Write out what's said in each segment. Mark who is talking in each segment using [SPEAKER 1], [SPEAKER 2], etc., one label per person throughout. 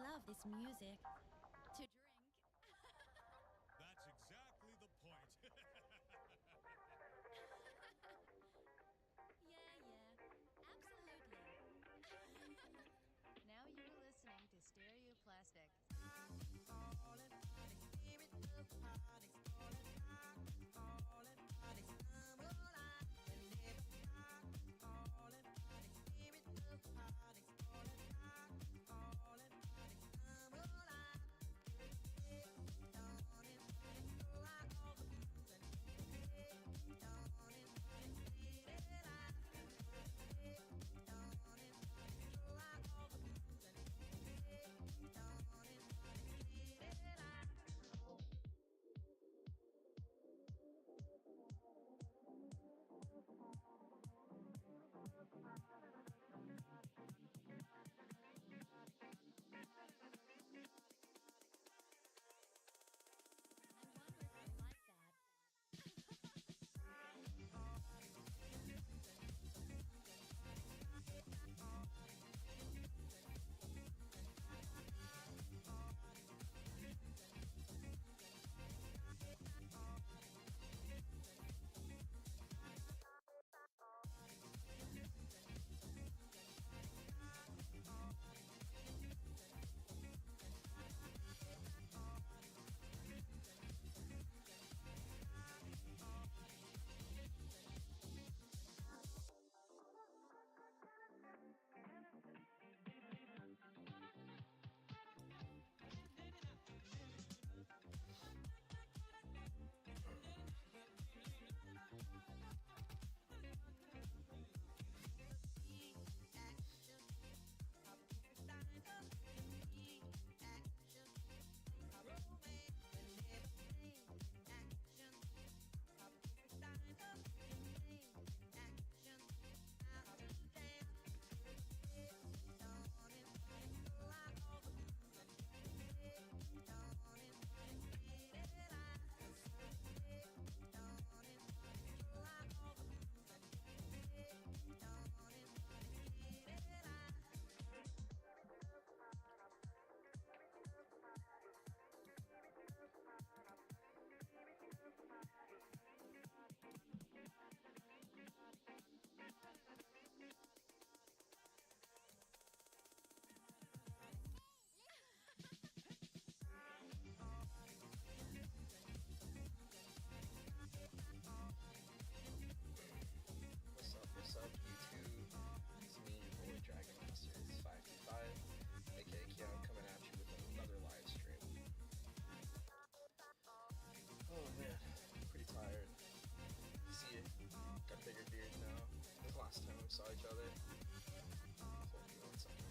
[SPEAKER 1] love this music. To drink.
[SPEAKER 2] That's exactly the point.
[SPEAKER 1] Yeah, absolutely.
[SPEAKER 3] Now you're listening to Stereoplastic.
[SPEAKER 1] I wonder if I like that.
[SPEAKER 4] What's up, YouTube? It's me, your boy Dragon Masters 525, aka Keon, coming at you with another live stream. Oh man, pretty tired. See it? Got a bigger beard now. This last time we saw each other. Hold me 1 second.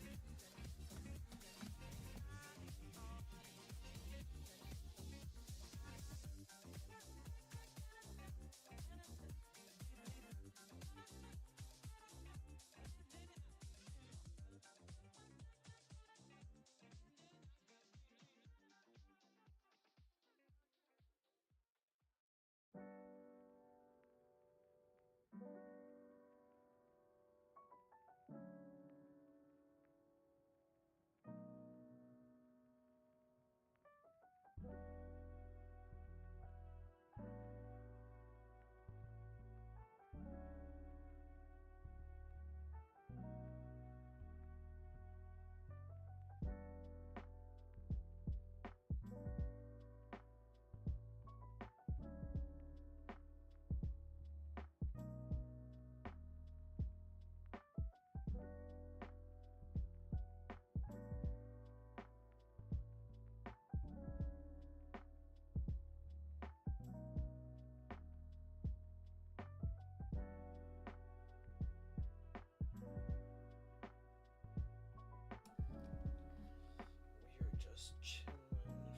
[SPEAKER 4] We are just chilling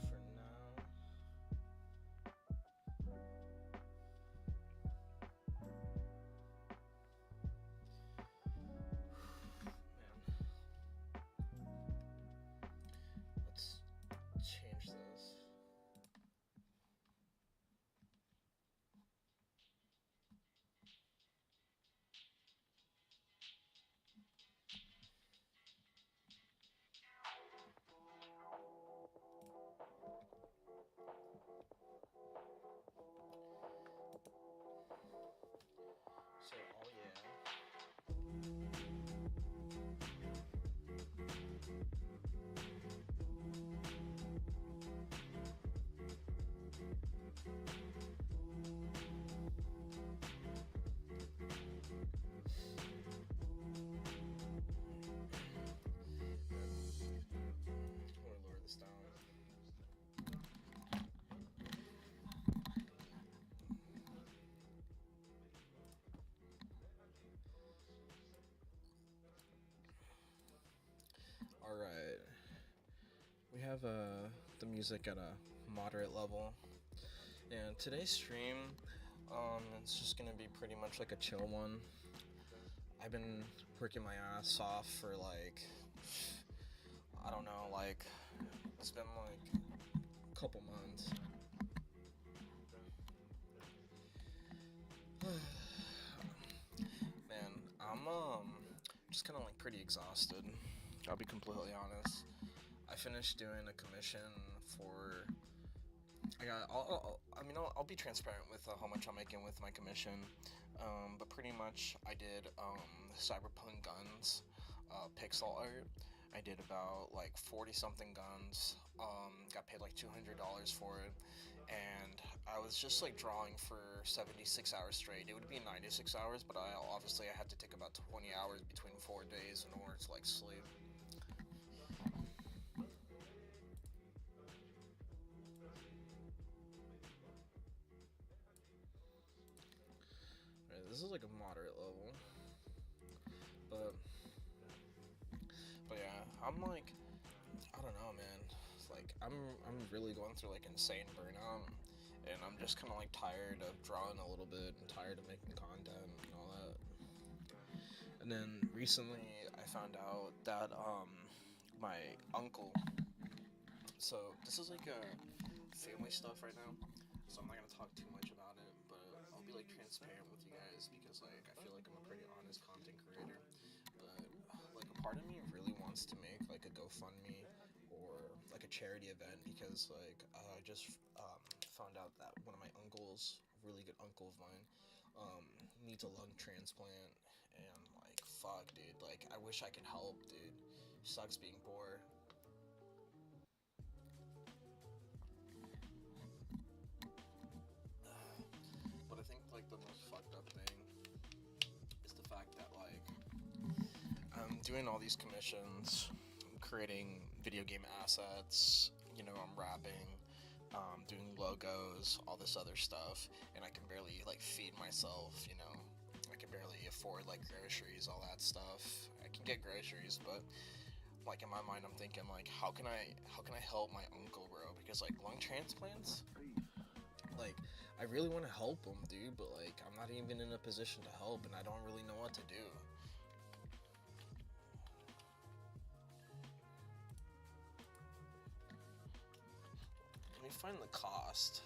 [SPEAKER 4] for now. Man, let's change this. have the music at a moderate level, and today's stream, it's just gonna be pretty much like a chill one. I've been working my ass off for like, I don't know, like, it's been like a couple months. Man, I'm just kind of like pretty exhausted. I'll be completely honest. I finished doing a commission for. I'll be transparent with how much I'm making with my commission. But pretty much I did cyberpunk guns, pixel art. I did about like 40 something guns. Got paid like $200 for it, and I was just like drawing for 76 hours straight. It would be 96 hours, but I had to take about 20 hours between 4 days in order to like sleep. This is like a moderate level, but yeah, I'm like, I don't know, man. It's like I'm really going through like insane burnout, and I'm just kind of like tired of drawing a little bit and tired of making content and all that. And then recently I found out that my uncle. So this is like a family stuff right now, so I'm not gonna talk too much about it, but I'll be like transparent with you guys because like I feel like I'm a pretty honest content creator. But like a part of me really wants to make like a GoFundMe or like a charity event because like I just found out that one of my uncles, a really good uncle of mine, needs a lung transplant, and like fuck, dude, like I wish I could help, dude. Sucks being poor. But I think like the most fucked up thing is the fact that like I'm doing all these commissions, I'm creating video game assets, I'm rapping, doing logos, all this other stuff, and I can barely like feed myself, I can barely afford like groceries, all that stuff. I can get groceries, but like in my mind I'm thinking like how can I help my uncle, bro? Because like lung transplants, like I really want to help him, dude, but like I'm not even in a position to help, and I don't really know what to do. Let me find the cost.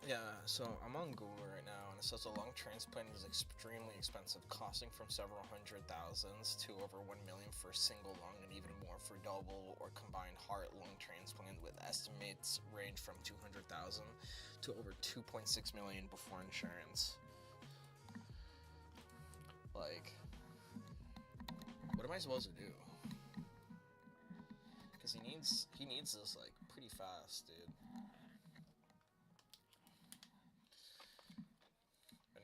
[SPEAKER 4] Yeah, so I'm on Google right now, and it says a lung transplant is extremely expensive, costing from several hundred thousands to over 1 million for a single lung, and even more for double or combined heart-lung transplant, with estimates range from 200,000 to over 2.6 million before insurance. Like, what am I supposed to do? Because he needs this like pretty fast, dude.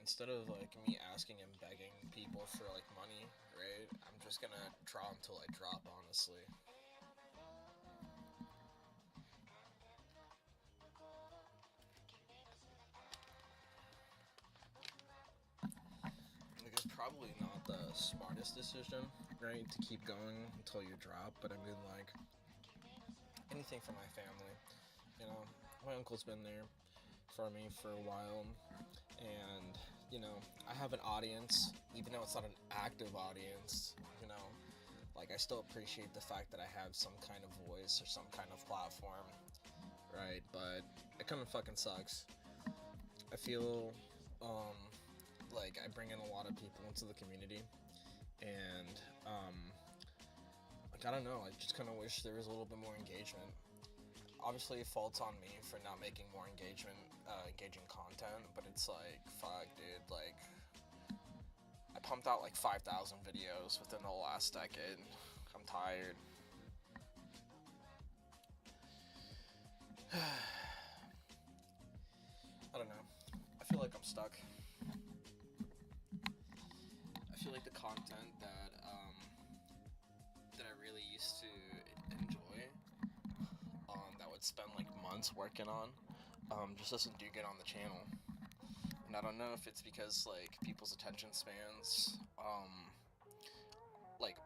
[SPEAKER 4] Instead of like me asking and begging people for like money, right? I'm just gonna draw until I drop, honestly. Like it's probably not the smartest decision, right? To keep going until you drop, but I mean like anything for my family. My uncle's been there for me for a while, and I have an audience, even though it's not an active audience, like I still appreciate the fact that I have some kind of voice or some kind of platform, right? But it kind of fucking sucks. I feel like I bring in a lot of people into the community, and like I don't know, I just kind of wish there was a little bit more engagement. Obviously, it faults on me for not making more engaging content, but it's like, fuck, dude, like, I pumped out like 5,000 videos within the last decade. I'm tired. I don't know. I feel like I'm stuck. I feel like the content that I really used to enjoy, that would spend like months working on, just doesn't do good on the channel. And I don't know if it's because like people's attention spans like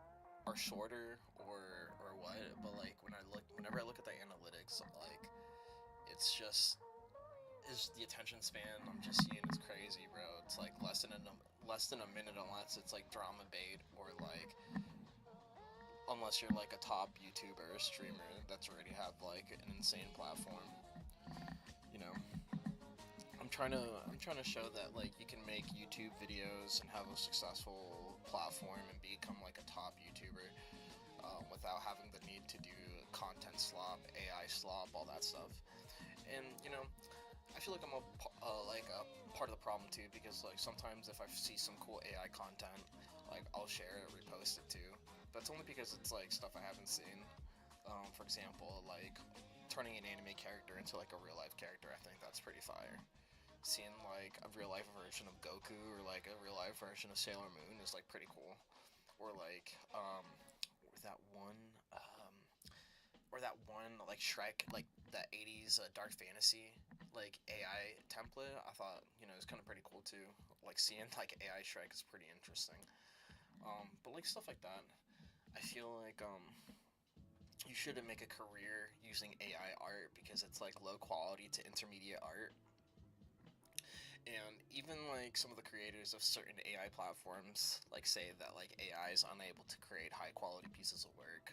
[SPEAKER 4] are shorter or what, but like whenever I look at the analytics, like it's just is the attention span I'm just seeing is crazy, bro. It's like less than a minute unless it's like drama bait or like unless you're like a top YouTuber or streamer that's already have like an insane platform. You know, I'm trying to show that like you can make YouTube videos and have a successful platform and become like a top YouTuber without having the need to do content slop, AI slop, all that stuff. And you know, I feel like I'm like a part of the problem too, because like sometimes if I see some cool AI content, like I'll share it, repost it too. But it's only because it's like stuff I haven't seen. For example, like turning an anime character into like a real life character, I think that's pretty fire. Seeing like a real life version of Goku or like a real life version of Sailor Moon is like pretty cool. Or like that one or that one like Shrek, like the 80s dark fantasy like AI template. I thought, you know, it's kind of pretty cool too. Like seeing like AI Shrek is pretty interesting. But like stuff like that, I feel like you shouldn't make a career using AI art because it's like low quality to intermediate art. And even like some of the creators of certain AI platforms like say that like AI is unable to create high quality pieces of work.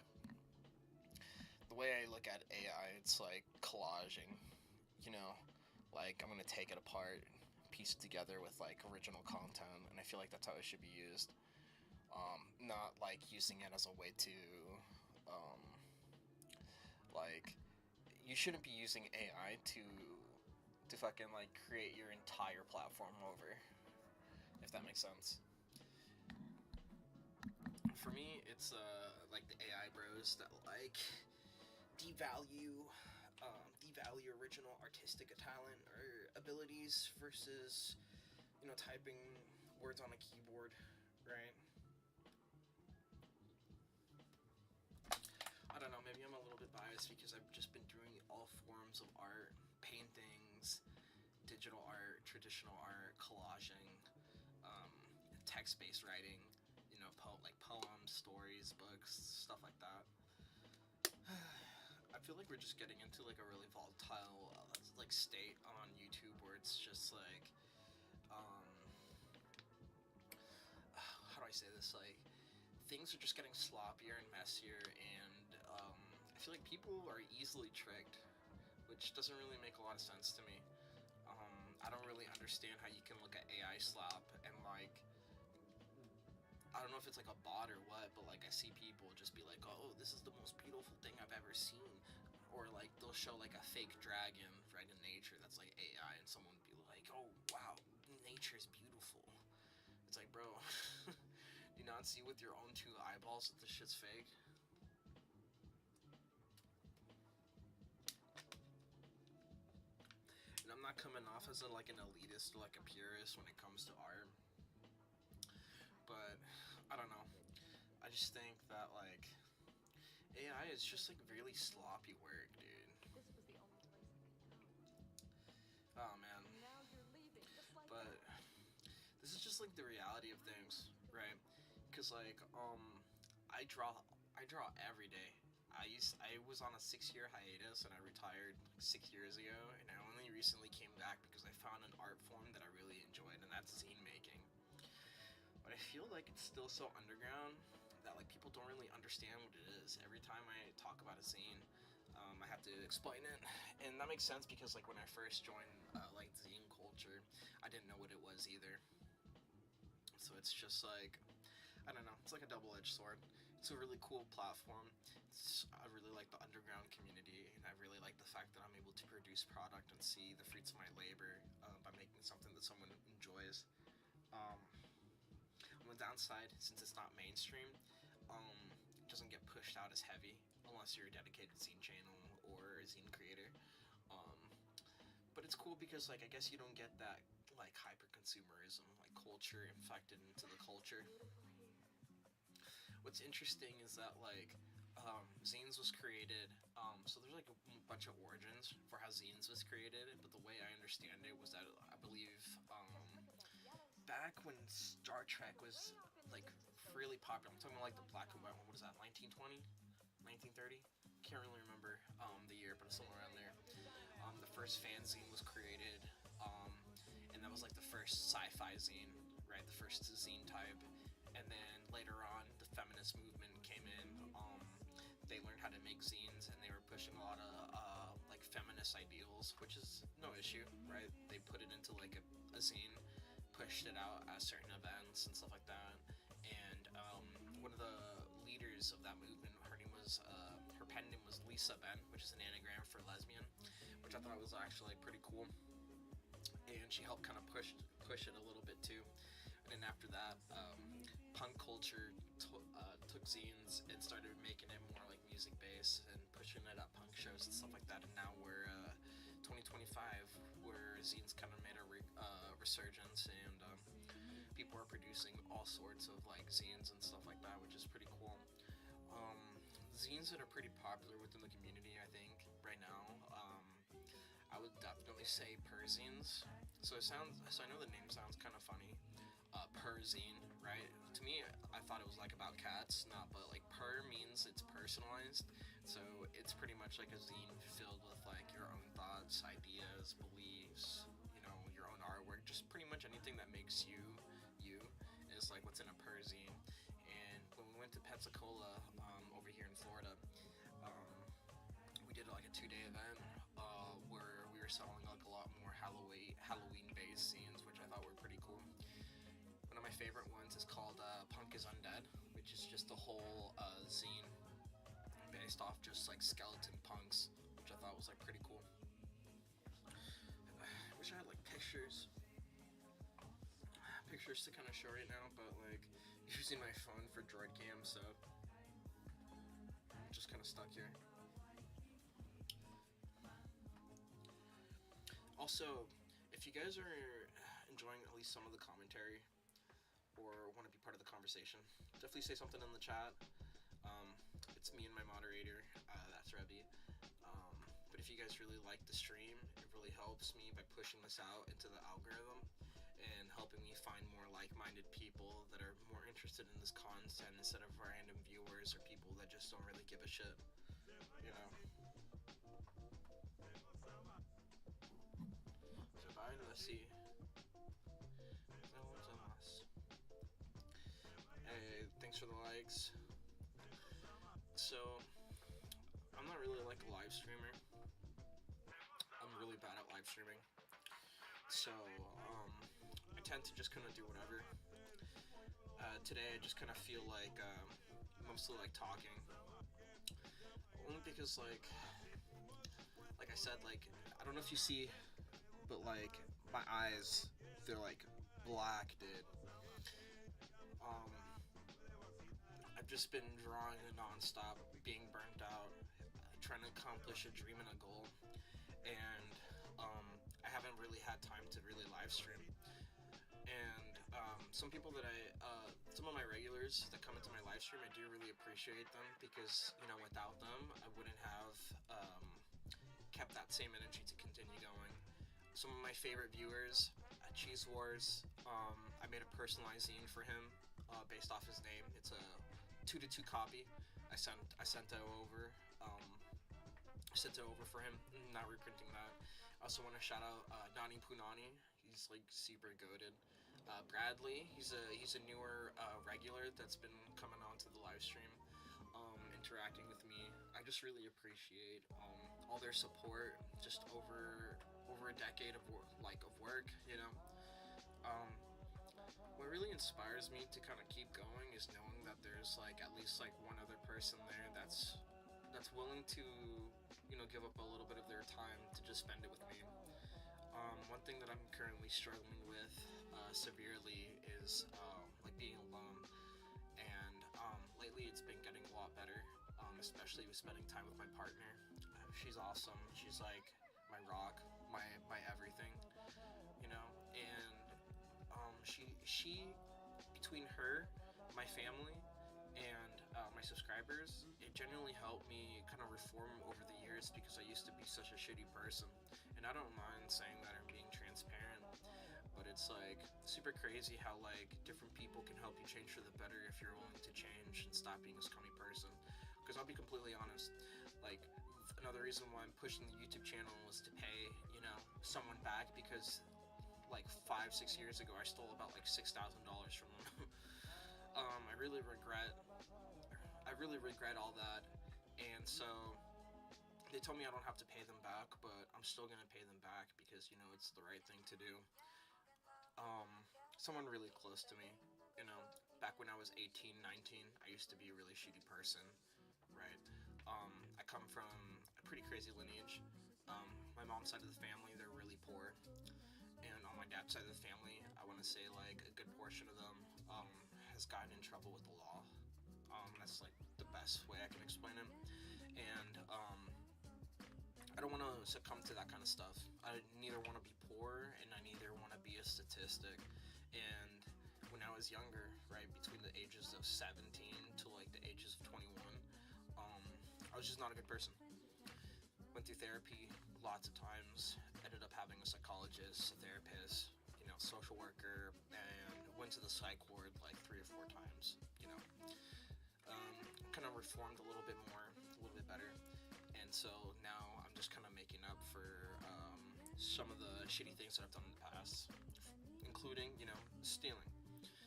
[SPEAKER 4] The way I look at AI, it's like collaging, you know, like I'm gonna take it apart, piece it together with like original content, and I feel like that's how it should be used. Not like using it as a way to, um, like, you shouldn't be using AI to fucking like create your entire platform over, if that makes sense. For me, it's like the AI bros that like devalue devalue original artistic talent or abilities versus, you know, typing words on a keyboard, right? I don't know, maybe I'm a little bit biased because I've just been doing all forms of art, paintings, digital art, traditional art, collaging, um, text-based writing, you know, like poems, stories, books, stuff like that. I feel like we're just getting into like a really volatile like state on YouTube where it's just like, um, how do I say this? Like things are just getting sloppier and messier, and I feel like people are easily tricked, which doesn't really make a lot of sense to me. I don't really understand how you can look at AI slop and like, I don't know if it's like a bot or what, but like I see people just be like, oh, this is the most beautiful thing I've ever seen. Or like they'll show like a fake dragon right in nature that's like AI, and someone would be like, oh wow, nature is beautiful. It's like, bro, do you not see with your own two eyeballs that this shit's fake? And I'm not coming off as like an elitist or like a purist when it comes to art, but I don't know. I just think that like AI is just like really sloppy work, dude. Oh man. But this is just like the reality of things, right? Because like I draw every day. I was on a 6-year hiatus and I retired 6 years ago, and I only recently came back because I found an art form that I really enjoyed, and that's zine making. But I feel like it's still so underground that like people don't really understand what it is. Every time I talk about a zine, I have to explain it, and that makes sense because like when I first joined like zine culture, I didn't know what it was either. So it's just like, I don't know, it's like a double-edged sword. It's a really cool platform. I really like the underground community, and I really like the fact that I'm able to produce product and see the fruits of my labor by making something that someone enjoys. On the downside, since it's not mainstream, it doesn't get pushed out as heavy unless you're a dedicated zine channel or a zine creator. Um, but it's cool because like I guess you don't get that like hyper consumerism, like culture infected into the culture. What's interesting is that like zines was created, so there's like a bunch of origins for how zines was created, but the way I understand it was that I believe back when Star Trek was like really popular. I'm talking about like the black and white one. What is that? 1920, 1930? Can't really remember the year, but it's somewhere around there. The first fanzine was created, and that was like the first sci-fi zine, right? The first zine type. And then later on, the feminist movement came in. They learned how to make zines, and they were pushing a lot of like feminist ideals, which is no issue, right? They put it into like a zine, pushed it out at certain events and stuff like that. And one of the leaders of that movement, her pen name was Lisa Ben, which is an anagram for lesbian, which I thought was actually like, pretty cool. And she helped kind of push it a little bit too. And then after that, punk culture took zines and started making it more like music based and pushing it at punk shows and stuff like that. And now we're 2025, where zines kind of made a resurgence, and people are producing all sorts of like zines and stuff like that, which is pretty cool. Zines that are pretty popular within the community, I think, right now, I would definitely say perzines. So I know the name sounds kind of funny. Perzine, right? To me, I thought it was like about cats, not, but like per means it's personalized. So it's pretty much like a zine filled with like your own thoughts, ideas, beliefs, your own artwork, just pretty much anything that makes you is like what's in a perzine. And when we went to Pensacola, over here in Florida, we did like a 2-day event where we were selling like a lot more Halloween based zines, which I thought were pretty cool. One of my favorite ones is called Punk is Undead, which is just a whole zine based off just like skeleton punks, which I thought was like pretty cool. I wish I had like pictures to kind of show right now, but like using my phone for droid cam, so I'm just kind of stuck here. Also, if you guys are enjoying at least some of the commentary or want to be part of the conversation, definitely say something in the chat. It's me and my moderator, that's Rebby. But if you guys really like the stream, it really helps me by pushing this out into the algorithm and helping me find more like-minded people that are more interested in this content instead of random viewers or people that just don't really give a shit, Let's see. Hey, thanks for the likes. So, I'm not really like a live streamer. I'm really bad at live streaming. So, I tend to just kind of do whatever. Today I just kind of feel like mostly like talking. Only because like I said, like, I don't know if you see, but like my eyes, they're like black, dude. I've just been drawing non-stop, being burnt out, trying to accomplish a dream and a goal, and I haven't really had time to really live stream. And some people that some of my regulars that come into my live stream, I do really appreciate them, because without them I wouldn't have kept that same energy to continue going. Some of my favorite viewers, Cheese Wars, I made a personalized zine for him based off his name. It's a 2-to-2 copy. I sent it over. Sent it over for him. Not reprinting that. I also want to shout out Nani Punani. He's like super goated. Bradley, he's a newer regular that's been coming on to the live stream, interacting with me. I just really appreciate all their support just over a decade of work. What really inspires me to kind of keep going is knowing that there's like at least like one other person there that's willing to give up a little bit of their time to just spend it with me. One thing that I'm currently struggling with severely is like being alone, and lately it's been getting a lot better, especially with spending time with my partner. She's awesome. She's like my rock, my everything, and she between her, my family, and my subscribers, it genuinely helped me kind of reform over the years, because I used to be such a shitty person. And I don't mind saying that I'm being transparent, but it's like super crazy how like different people can help you change for the better if you're willing to change and stop being a scummy person. Because I'll be completely honest, like another reason why I'm pushing the YouTube channel was to pay, you know, someone back, because like 5-6 years ago I stole about like $6,000 from them. I really regret all that, and so they told me I don't have to pay them back, but I'm still gonna pay them back because, you know, it's the right thing to do. Someone really close to me, you know, back when I was 18, 19, I used to be a really shitty person, right? I come from a pretty crazy lineage. My mom's side of the family, they're really poor, and on my dad's side of the family, I want to say like a good portion of them has gotten in trouble with the law. That's like the best way I can explain it, and I don't want to succumb to that kind of stuff. I neither want to be poor, and I neither want to be a statistic. And when I was younger, right, between the ages of 17 to like the ages of 21, I was just not a good person. Went through therapy lots of times, ended up having a psychologist, a therapist, you know, social worker, and went to the psych ward like 3 or 4 times, you know. Kind of reformed a little bit more, a little bit better, and so now I'm just kind of making up for some of the shitty things that I've done in the past, including, you know, stealing.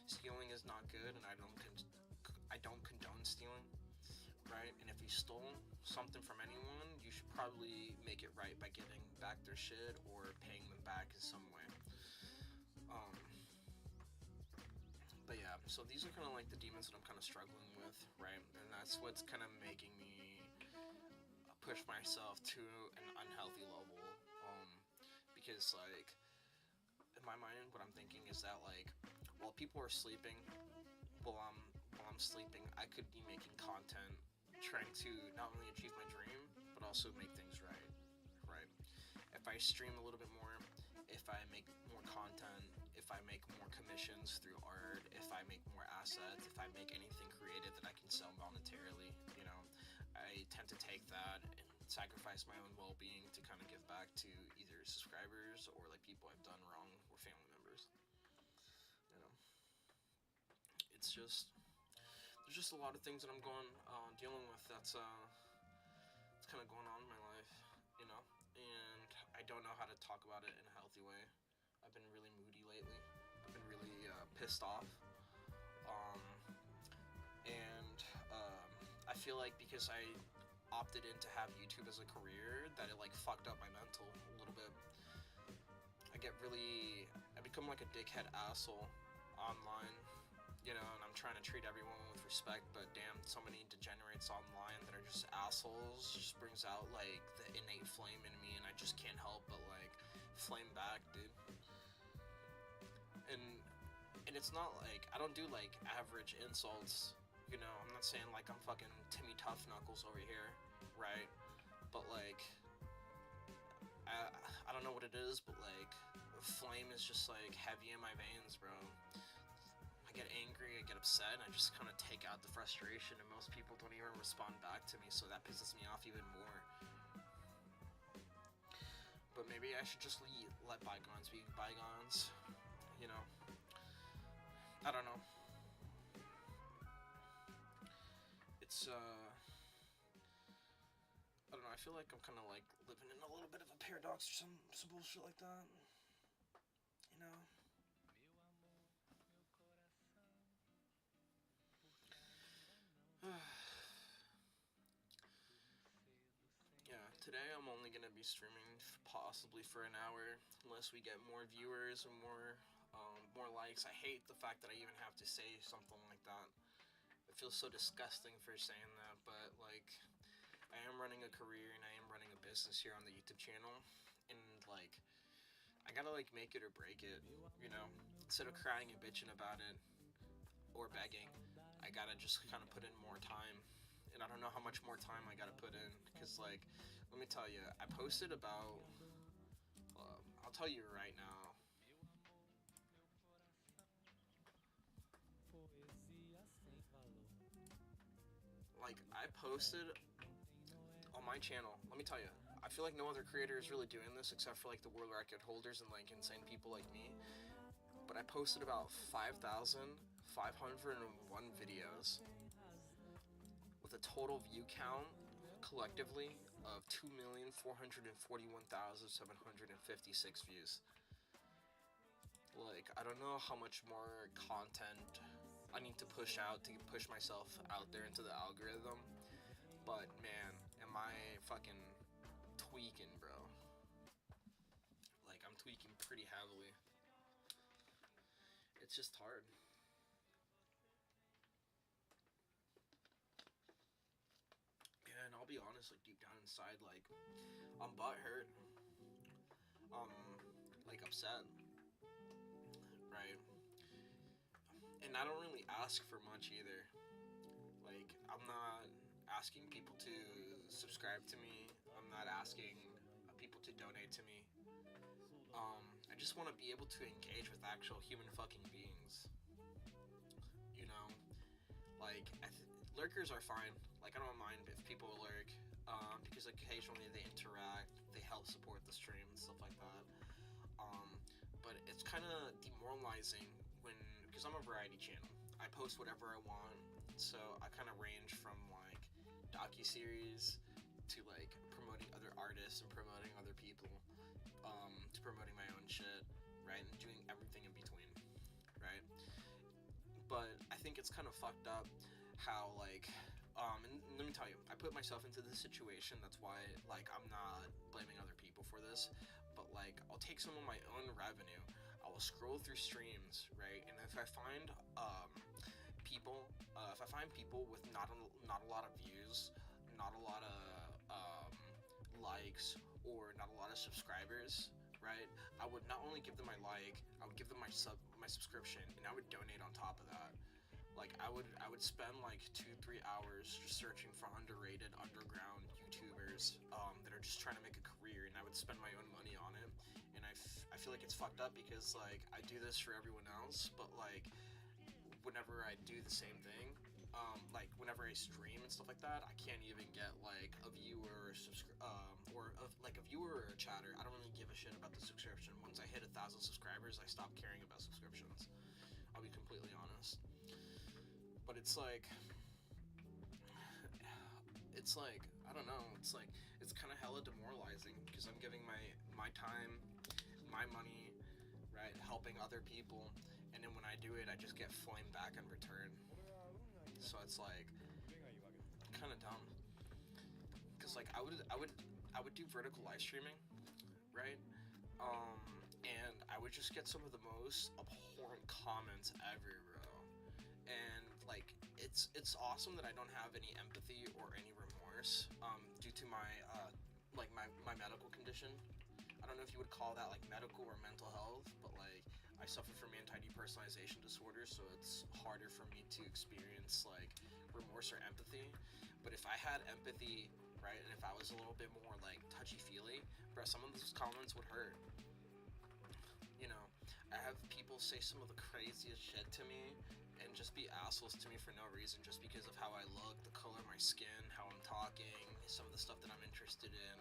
[SPEAKER 4] Stealing is not good, and I don't condone stealing, right? And if you stole something from anyone, you should probably make it right by giving back their shit or paying them back in some way. But yeah, so these are kind of like the demons that I'm kind of struggling with, right? And that's what's kind of making me push myself to an unhealthy level. Because like in my mind, what I'm thinking is that like while people are sleeping, while I'm sleeping, I could be making content trying to not only achieve my dream but also make things right, right? If I stream a little bit more, if I make more content, if I make more commissions through art, if I make more assets, if I make anything creative that I can sell monetarily, you know, I tend to take that and sacrifice my own well-being to kind of give back to either subscribers or like people I've done wrong or family members. You know, it's just there's just a lot of things that I'm dealing with that's it's kind of going on in my life, you know, and I don't know how to talk about it in a healthy way. I've been really moody lately. I've been really pissed off, and I feel like because I opted in to have YouTube as a career, that it like fucked up my mental a little bit. I become like a dickhead asshole online, you know, and I'm trying to treat everyone with respect, but damn, so many degenerates online that are just assholes just brings out like the innate flame in me, and I just can't help but like flame back, dude. And it's not like I don't do like average insults, you know. I'm not saying like I'm fucking Timmy Tough Knuckles over here, right? But like I don't know what it is, but like flame is just like heavy in my veins, bro. I get angry, I get upset, and I just kind of take out the frustration, and most people don't even respond back to me, so that pisses me off even more. But maybe I should just let bygones be bygones, you know. I don't know. It's I don't know, I feel like I'm kind of like living in a little bit of a paradox or some bullshit like that, you know. Yeah, today I'm only gonna be streaming possibly for an hour, unless we get more viewers and more likes. I hate the fact that I even have to say something like that. It feels so disgusting for saying that, but like, I am running a career and I am running a business here on the YouTube channel, and like, I gotta like make it or break it, you know. Instead of crying and bitching about it or begging, I gotta just kind of put in more time. And I don't know how much more time I gotta put in, because like, let me tell you, I posted about I'll tell you right now, like, I posted on my channel, let me tell you, I feel like no other creator is really doing this except for like the world record holders and like insane people like me. but I posted about 5,501 videos with a total view count collectively of 2,441,756 views. Like, I don't know how much more content I need to push out to push myself out there into the algorithm, but man, am I fucking tweaking, bro. Like, I'm tweaking pretty heavily. It's just hard. Yeah, and I'll be honest, like, deep down inside, like, I'm butthurt. Like, upset. Right? And I don't really ask for much either. Like, I'm not asking people to subscribe to me. I'm not asking people to donate to me. I just want to be able to engage with actual human fucking beings. You know? Like, lurkers are fine. Like, I don't mind if people lurk. Because occasionally they interact, they help support the stream and stuff like that. But it's kind of demoralizing because I'm a variety channel. I post whatever I want, so I kind of range from like docuseries to like promoting other artists and promoting other people, to promoting my own shit, right, and doing everything in between, right? But I think it's kind of fucked up how like, and let me tell you, I put myself into this situation. That's why, like, I'm not blaming other people for this, but like, I'll take some of my own revenue. I will scroll through streams, right? And if I find people with not a lot of views, not a lot of likes, or not a lot of subscribers, right? I would not only give them my like, I would give them my subscription, and I would donate on top of that. Like, I would spend like 2-3 hours just searching for underrated underground YouTubers that are just trying to make a career, and I would spend my own money on it. And I feel like it's fucked up because like I do this for everyone else, but like whenever I do the same thing, like whenever I stream and stuff like that, I can't even get like a viewer or a viewer or a chatter. I don't really give a shit about the subscription. Once I hit 1,000 subscribers, I stop caring about subscriptions. I'll be completely honest. But it's like I don't know. It's kind of hella demoralizing because I'm giving my time, my money, right, helping other people, and then when I do it, I just get flamed back in return. So it's like kind of dumb. Cause like I would do vertical live streaming, right? And I would just get some of the most abhorrent comments ever, bro. And like it's awesome that I don't have any empathy or any remorse due to my my medical condition. I don't know if you would call that like medical or mental health, but like I suffer from anti-depersonalization disorder, so it's harder for me to experience like remorse or empathy. But if I had empathy, right, and if I was a little bit more like touchy-feely, bro, some of those comments would hurt. You know, I have people say some of the craziest shit to me and just be assholes to me for no reason, just because of how I look, the color of my skin, how I'm talking, some of the stuff that I'm interested in,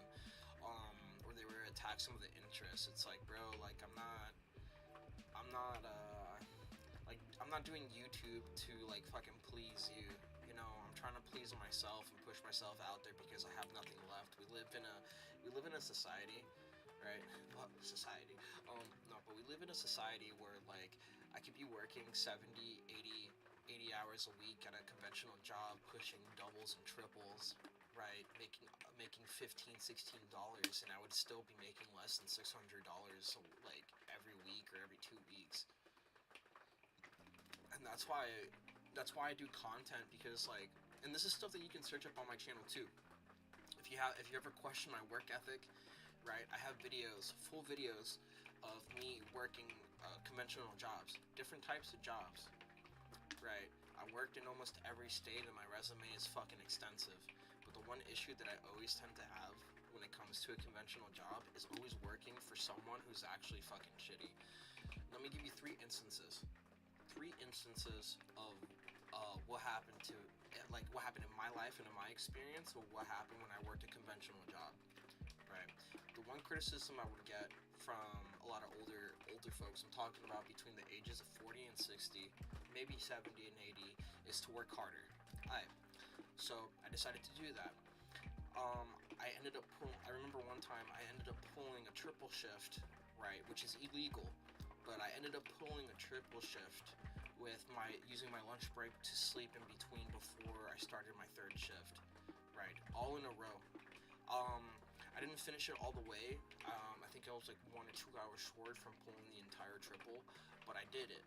[SPEAKER 4] or they were attack some of the interests. It's like, bro, like I'm not doing YouTube to like fucking please you. You know, I'm trying to please myself and push myself out there because I have nothing left. We live in a society, right? Well, society. No, but we live in a society where like I could be working 70, 80 hours a week at a conventional job, pushing doubles and triples, right? Making $15, $16, and I would still be making less than $600 like every week or every 2 weeks. And that's why I do content, because like, and this is stuff that you can search up on my channel too. If you ever question my work ethic, right? I have videos, full videos of me working conventional jobs, different types of jobs, right? I worked in almost every state, and my resume is fucking extensive. But the one issue that I always tend to have when it comes to a conventional job is always working for someone who's actually fucking shitty. Let me give you three instances of what happened in my life and in my experience, or what happened when I worked a conventional job, right? The one criticism I would get from a lot of older folks, I'm talking about between the ages of 40 and 60, maybe 70 and 80, is to work harder. So I decided to do that. I remember one time I ended up pulling a triple shift, right, which is illegal, but I ended up pulling a triple shift with using my lunch break to sleep in between before I started my third shift, right, all in a row. I didn't finish it all the way. I think I was like 1 or 2 hours short from pulling the entire triple, but I did it.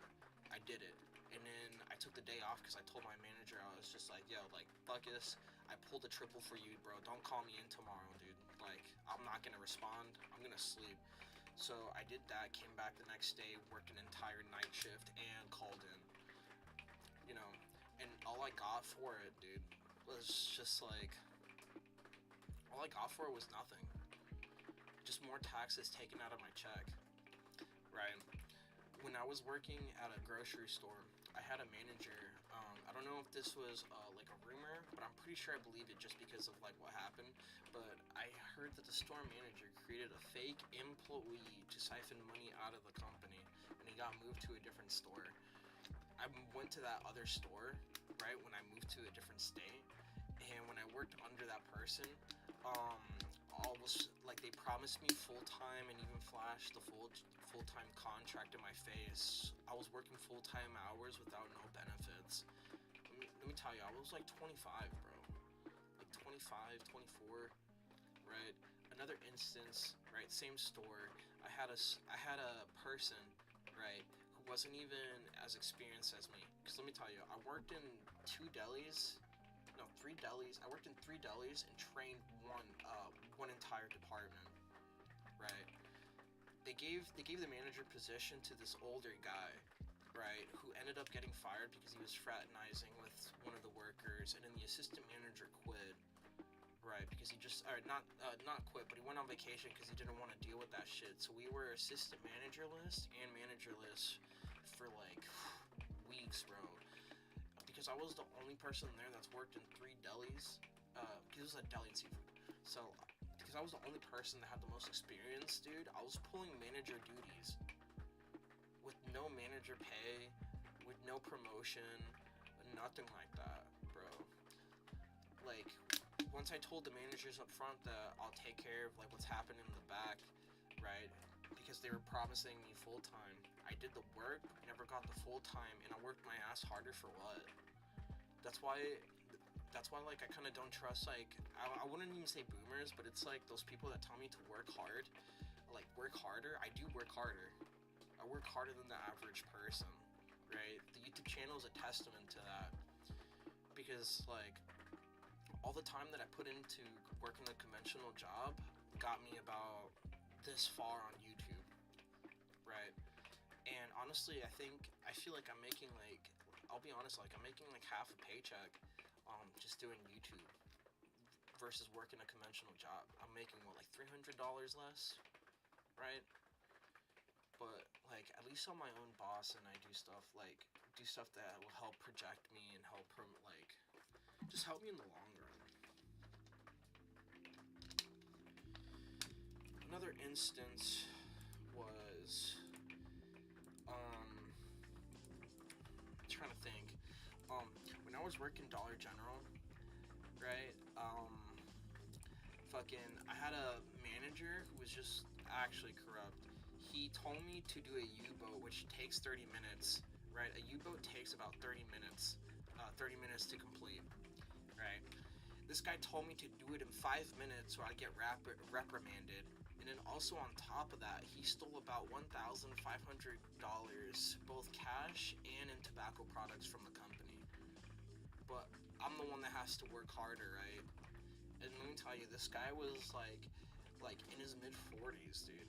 [SPEAKER 4] And then I took the day off because I told my manager, I was just like, yo, like, fuck this. I pulled the triple for you, bro. Don't call me in tomorrow, dude. Like, I'm not gonna respond. I'm gonna sleep. So I did that, came back the next day, worked an entire night shift, and called in. You know, and all I got for it, dude, was just like, all I got for it was nothing. Just more taxes taken out of my check, right? When I was working at a grocery store, I had a manager. I don't know if this was like a rumor, but I'm pretty sure I believe it just because of like what happened. But I heard that the store manager created a fake employee to siphon money out of the company, and he got moved to a different store. I went to that other store, right, when I moved to a different state, and when I worked under that person, all was like they promised me full-time and even flashed the full-time contract in my face. I was working full-time hours without no benefits. Let me tell you, I was like 25, bro. Like 25, 24, right? Another instance, right? Same store. I had a person, right, who wasn't even as experienced as me. Because let me tell you, I worked in 3 delis. I worked in 3 delis and trained one entire department, right? They gave the manager position to this older guy, right, who ended up getting fired because he was fraternizing with one of the workers, and then the assistant manager quit, right, because he just, not quit, but he went on vacation because he didn't want to deal with that shit. So we were assistant managerless and managerless for like weeks, bro. Because I was the only person there that's worked in 3 delis, because it was a deli and seafood. So, because I was the only person that had the most experience, dude, I was pulling manager duties with no manager pay, with no promotion, nothing like that, bro. Like, once I told the managers up front that I'll take care of like what's happening in the back, right? Because they were promising me full time. I did the work, never got the full time, and I worked my ass harder for what? That's why like I kind of don't trust, like, I wouldn't even say boomers, but it's like those people that tell me to work hard, like work harder. I do work harder. I work harder than the average person, right? The YouTube channel is a testament to that, because like all the time that I put into working a conventional job got me about this far on YouTube, right? And honestly, I feel like I'm making like, I'll be honest, like I'm making like half a paycheck just doing YouTube versus working a conventional job. I'm making what, like $300 less, right? But like at least I'm my own boss, and I do stuff that will help project me and help like just help me in the long run. Another instance was I'm trying to think. When I was working Dollar General, right? I had a manager who was just actually corrupt. He told me to do a U-boat, which takes 30 minutes, right? A U-boat takes about 30 minutes to complete, right? This guy told me to do it in 5 minutes or I'd get reprimanded. And then also on top of that, he stole about $1,500, both cash and in tobacco products from the company. But I'm the one that has to work harder, right? And let me tell you, this guy was like in his mid-40s, dude.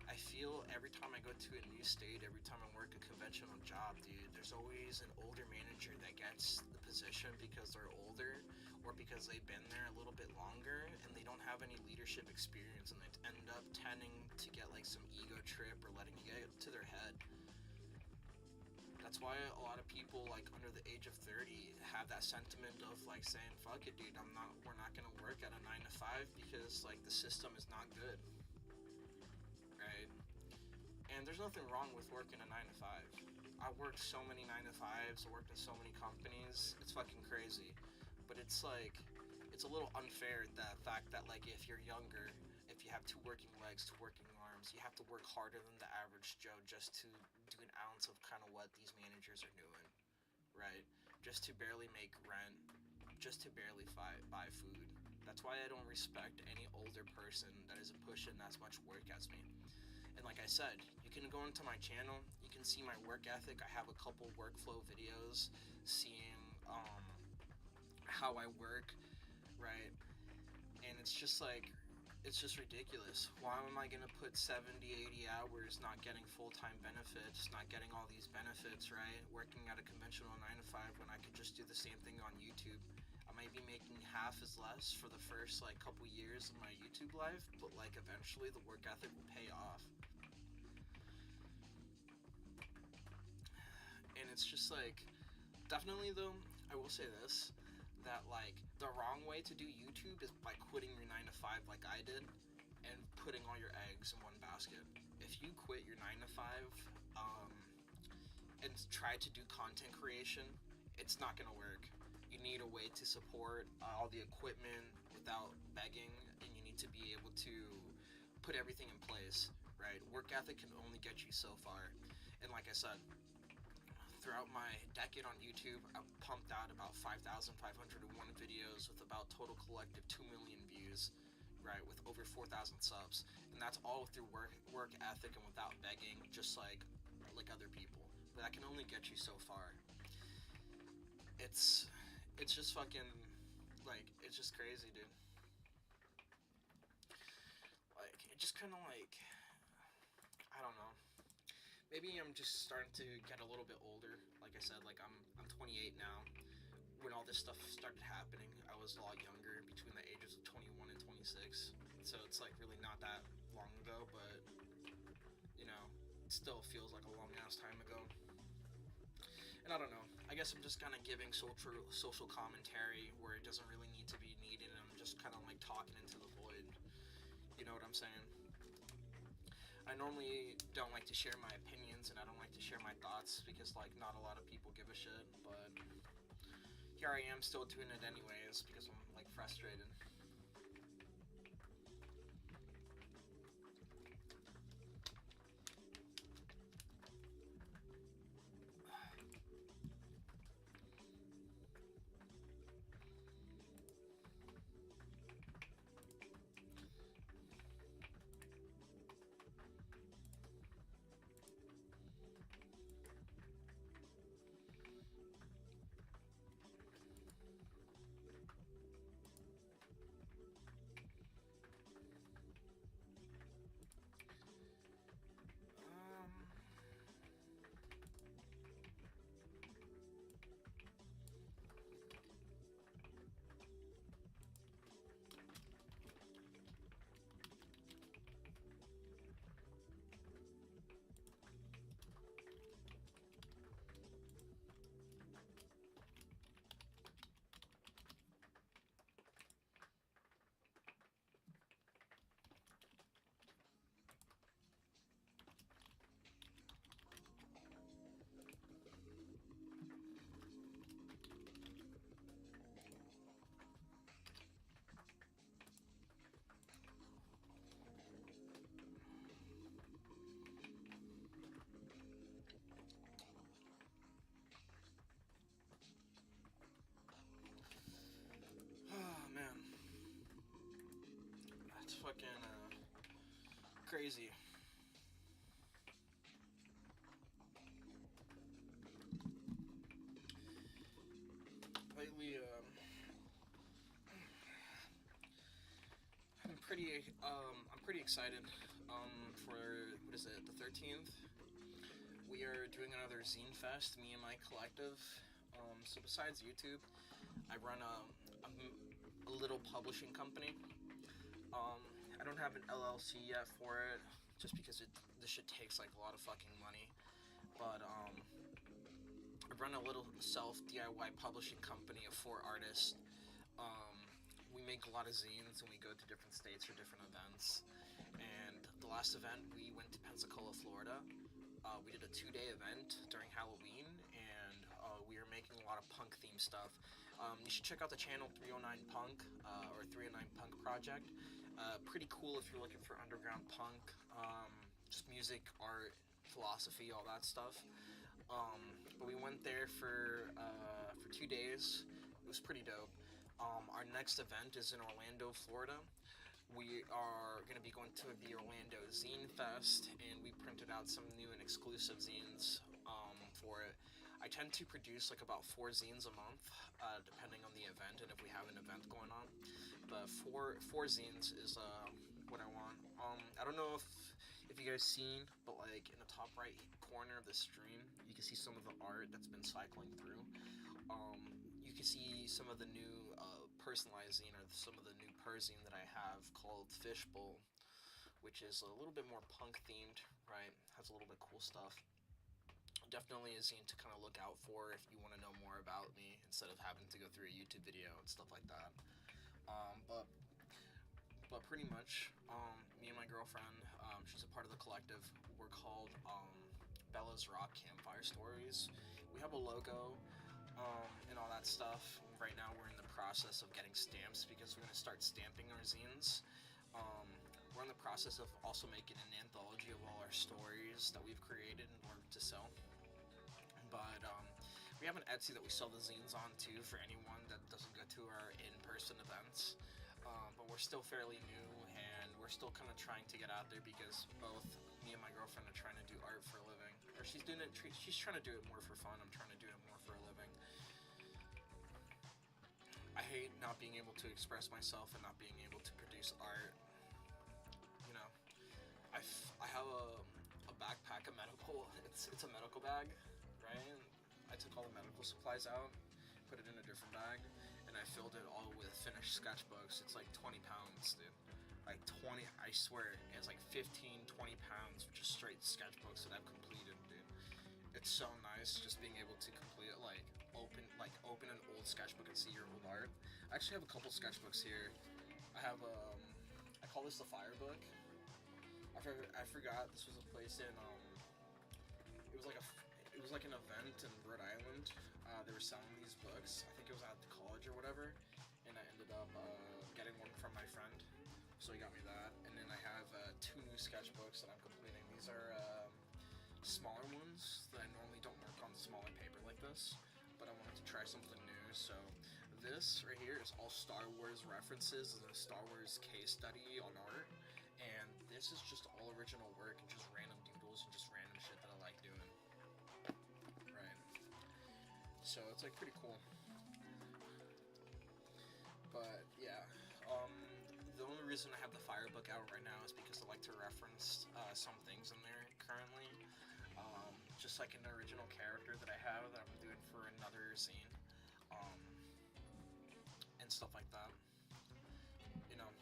[SPEAKER 4] I feel every time I go to a new state, every time I work a conventional job, dude, there's always an older manager that gets the position because they're older or because they've been there a little bit longer and they don't have any leadership experience, and they end up tending to get like some ego trip or letting you get to their head. That's why a lot of people like under the age of 30 have that sentiment of like saying, "Fuck it, dude. We're not gonna work at a 9 to 5 because like the system is not good." Right? And there's nothing wrong with working a 9 to 5. I worked so many 9 to 5s. I worked in so many companies. It's fucking crazy. But it's like, it's a little unfair, the fact that like if you're younger, if you have 2 working legs, 2 working arms, you have to work harder than the average Joe just to do an ounce of kind of what these managers are doing, right? Just to barely make rent, just to barely buy food. That's why I don't respect any older person that isn't pushing as much work as me. And like I said, you can go into my channel, you can see my work ethic. I have a couple workflow videos seeing how I work, right? And it's just like, it's just ridiculous. Why am I gonna put 70, 80 hours not getting full-time benefits, not getting all these benefits, right? Working at a conventional 9 to 5 when I could just do the same thing on YouTube. I might be making half as less for the first like couple years of my YouTube life, but like eventually the work ethic will pay off. And it's just like, definitely though, I will say this, that like the wrong way to do YouTube is by quitting your 9 to 5 like I did and putting all your eggs in one basket. If you quit your 9 to 5 and try to do content creation, it's not gonna work. You need a way to support all the equipment without begging, and you need to be able to put everything in place, right? Work ethic can only get you so far. And like I said, throughout my decade on YouTube, I've pumped out about 5,501 videos with about total collective 2 million views, right, with over 4,000 subs. And that's all through work ethic and without begging, just like other people. But that can only get you so far. It's just fucking, like, it's just crazy, dude. Like, it just kind of like, I don't know. Maybe I'm just starting to get a little bit older. Like I said, like I'm 28 now. When all this stuff started happening, I was a lot younger, between the ages of 21 and 26. So it's like really not that long ago, but you know, it still feels like a long ass time ago. And I don't know. I guess I'm just kind of giving social commentary where it doesn't really need to be needed, and I'm just kind of like talking into the void. You know what I'm saying? I normally don't like to share my opinions, and I don't like to share my thoughts because like not a lot of people give a shit, but here I am still doing it anyways because I'm like frustrated. Fucking crazy. Lately, I'm pretty excited for, what is it, the 13th. We are doing another Zine Fest, me and my collective. So besides YouTube, I run a little publishing company. I don't have an LLC yet for it, just because this shit takes like a lot of fucking money. But run a little self DIY publishing company of 4 artists. We make a lot of zines and we go to different states for different events. And the last event, we went to Pensacola, Florida. We did a 2-day event during Halloween, and we were making a lot of punk themed stuff. You should check out the channel 309 Punk or 309 Punk Project. Pretty cool if you're looking for underground punk, just music, art, philosophy, all that stuff. But we went there for 2 days. It was pretty dope. Our next event is in Orlando, Florida. We are going to be going to the Orlando Zine Fest, and we printed out some new and exclusive zines for it. I tend to produce like about 4 zines a month, depending on the event and if we have an event going on. But four zines is what I want. I don't know if you guys seen, but like in the top right corner of the stream, you can see some of the art that's been cycling through. You can see some of the new personalized zine, or some of the new perzine that I have called Fishbowl, which is a little bit more punk themed, right? Has a little bit cool stuff. Definitely a zine to kind of look out for if you want to know more about me instead of having to go through a YouTube video and stuff like that. But pretty much, me and my girlfriend, she's a part of the collective. We're called Bella's Rock Campfire Stories. We have a logo and all that stuff. Right now we're in the process of getting stamps because we're going to start stamping our zines. We're in the process of also making an anthology of all our stories that we've created in order to sell. But we have an Etsy that we sell the zines on too for anyone that doesn't go to our in-person events. But we're still fairly new, and we're still kind of trying to get out there because both me and my girlfriend are trying to do art for a living. Or she's trying to do it more for fun. I'm trying to do it more for a living. I hate not being able to express myself and not being able to produce art. You know, I have a backpack, a medical. It's a medical bag, right? I took all the medical supplies out, put it in a different bag, and I filled it all with finished sketchbooks. It's like 20 pounds, dude. Like 20, I swear, it's like 15, 20 pounds of just straight sketchbooks that I've completed, dude. It's so nice just being able to complete it, like open an old sketchbook and see your old art. I actually have a couple sketchbooks here. I have I call this the Fire Book. I forgot this was a place in it was like an event in Rhode Island. They were selling these books. I think it was at the college or whatever, and I ended up getting one from my friend. So he got me that, and then I have 2 new sketchbooks that I'm completing. These are smaller ones that I normally don't work on smaller paper like this, but I wanted to try something new. So this right here is all Star Wars references and a Star Wars case study on art, and this is just all original work and just random doodles and just random shit that I like doing. Right. So it's like pretty cool. But yeah, the only reason I have the Fire Book out right now is because I like to reference some things in there currently. Just like an original character that I have that I'm doing for another zine, and stuff like that. You know.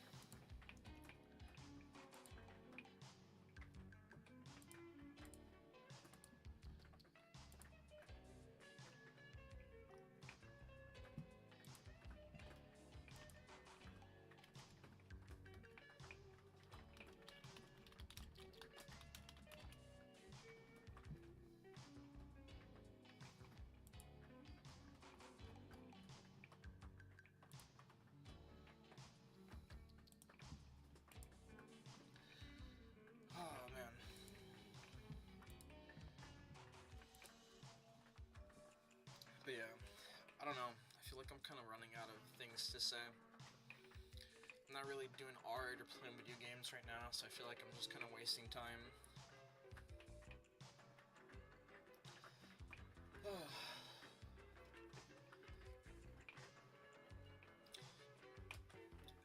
[SPEAKER 4] Oh man. But yeah, I don't know. I feel like I'm kind of running out of things to say. I'm not really doing art or playing video games right now, so I feel like I'm just kind of wasting time.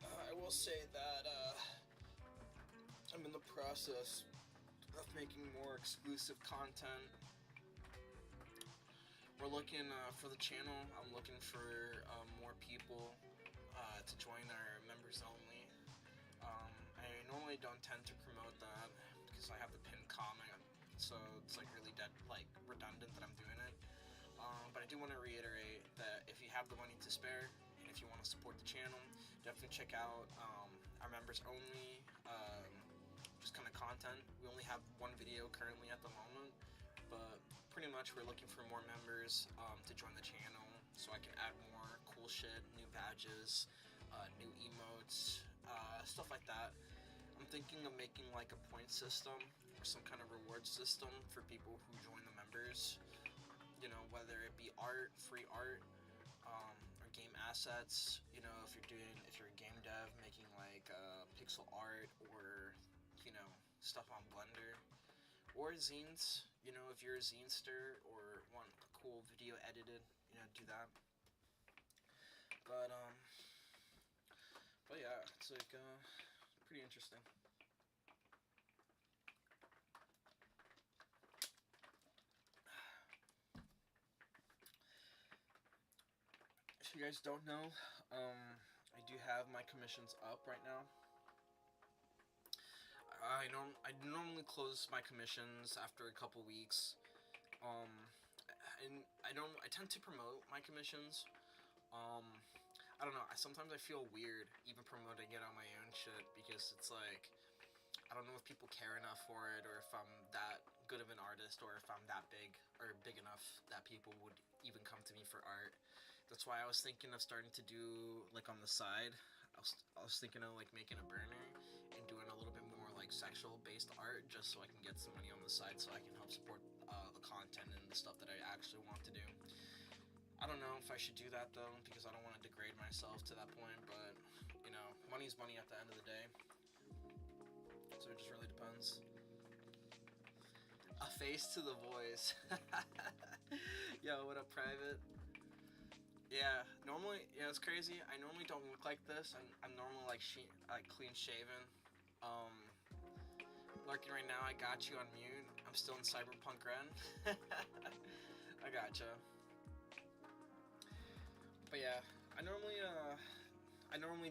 [SPEAKER 4] I will say that I'm in the process of making more exclusive content. We're looking for the channel. I'm looking for more people to join our members only. I normally don't tend to promote that because I have the pinned comment, so it's like really redundant that I'm doing it. have the money to spare, and if you want to support the channel, definitely check out our members only just kind of content. We only have one video currently at the moment, but pretty much we're looking for more members to join the channel so I can add more cool shit, new badges, new emotes, stuff like that. I'm thinking of making like a point system or some kind of reward system for people who join the members. You know, whether it be art, free art, or game assets. You know, if you're a game dev making like pixel art or, you know, stuff on Blender, or zines. You know, if you're a zinester or want a cool video edited, you know, do that. But yeah, it's like pretty interesting. If you guys don't know, I do have my commissions up right now. I normally close my commissions after a couple weeks. And I tend to promote my commissions. I don't know, sometimes I feel weird even promoting it on my own shit, because it's like, I don't know if people care enough for it, or if I'm that good of an artist, or if I'm that big, or big enough that people would even come to me for art. That's why I was thinking of starting to do, like, on the side, I was thinking of, like, making a burner and doing a little bit more, like, sexual-based art, just so I can get some money on the side, so I can help support the content and the stuff that I actually want to do. I don't know if I should do that, though, because I don't want to degrade myself to that point, but, you know, money's money at the end of the day. So it just really depends. A face to the voice. Yo, what up, Private? Yeah, normally, yeah, it's crazy. I normally don't look like this. I'm normally, like, clean shaven. Lurking right now, I got you on mute. I'm still in Cyberpunk Ren. I gotcha. But yeah, I normally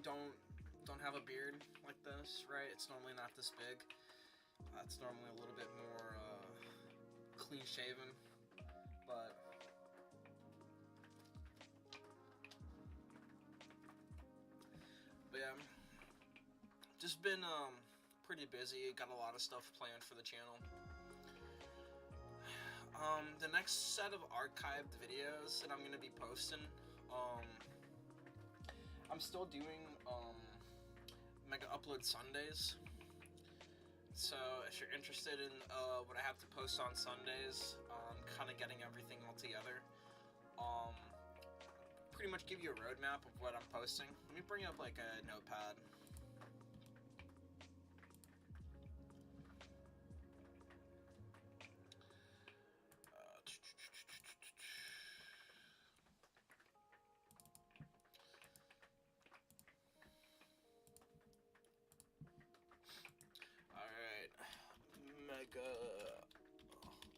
[SPEAKER 4] don't have a beard like this, right? It's normally not this big. It's normally a little bit more clean shaven, but yeah, just been pretty busy. Got a lot of stuff planned for the channel. The next set of archived videos that I'm gonna be posting, I'm still doing mega upload Sundays. So if you're interested in what I have to post on Sundays, kind of getting everything all together, pretty much give you a roadmap of what I'm posting. Let me bring up like a notepad.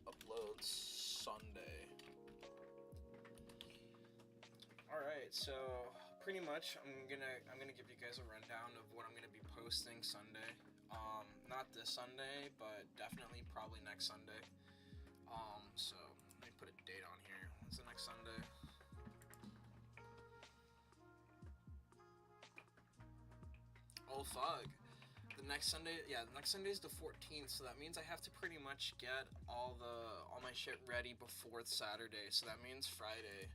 [SPEAKER 4] Upload Sunday. Alright, so pretty much I'm gonna give you guys a rundown of what I'm gonna be posting Sunday. Not this Sunday, but definitely probably next Sunday. So let me put a date on here. When's the next Sunday? Oh fuck. The next Sunday is the 14th, so that means I have to pretty much get all my shit ready before Saturday, so that means Friday.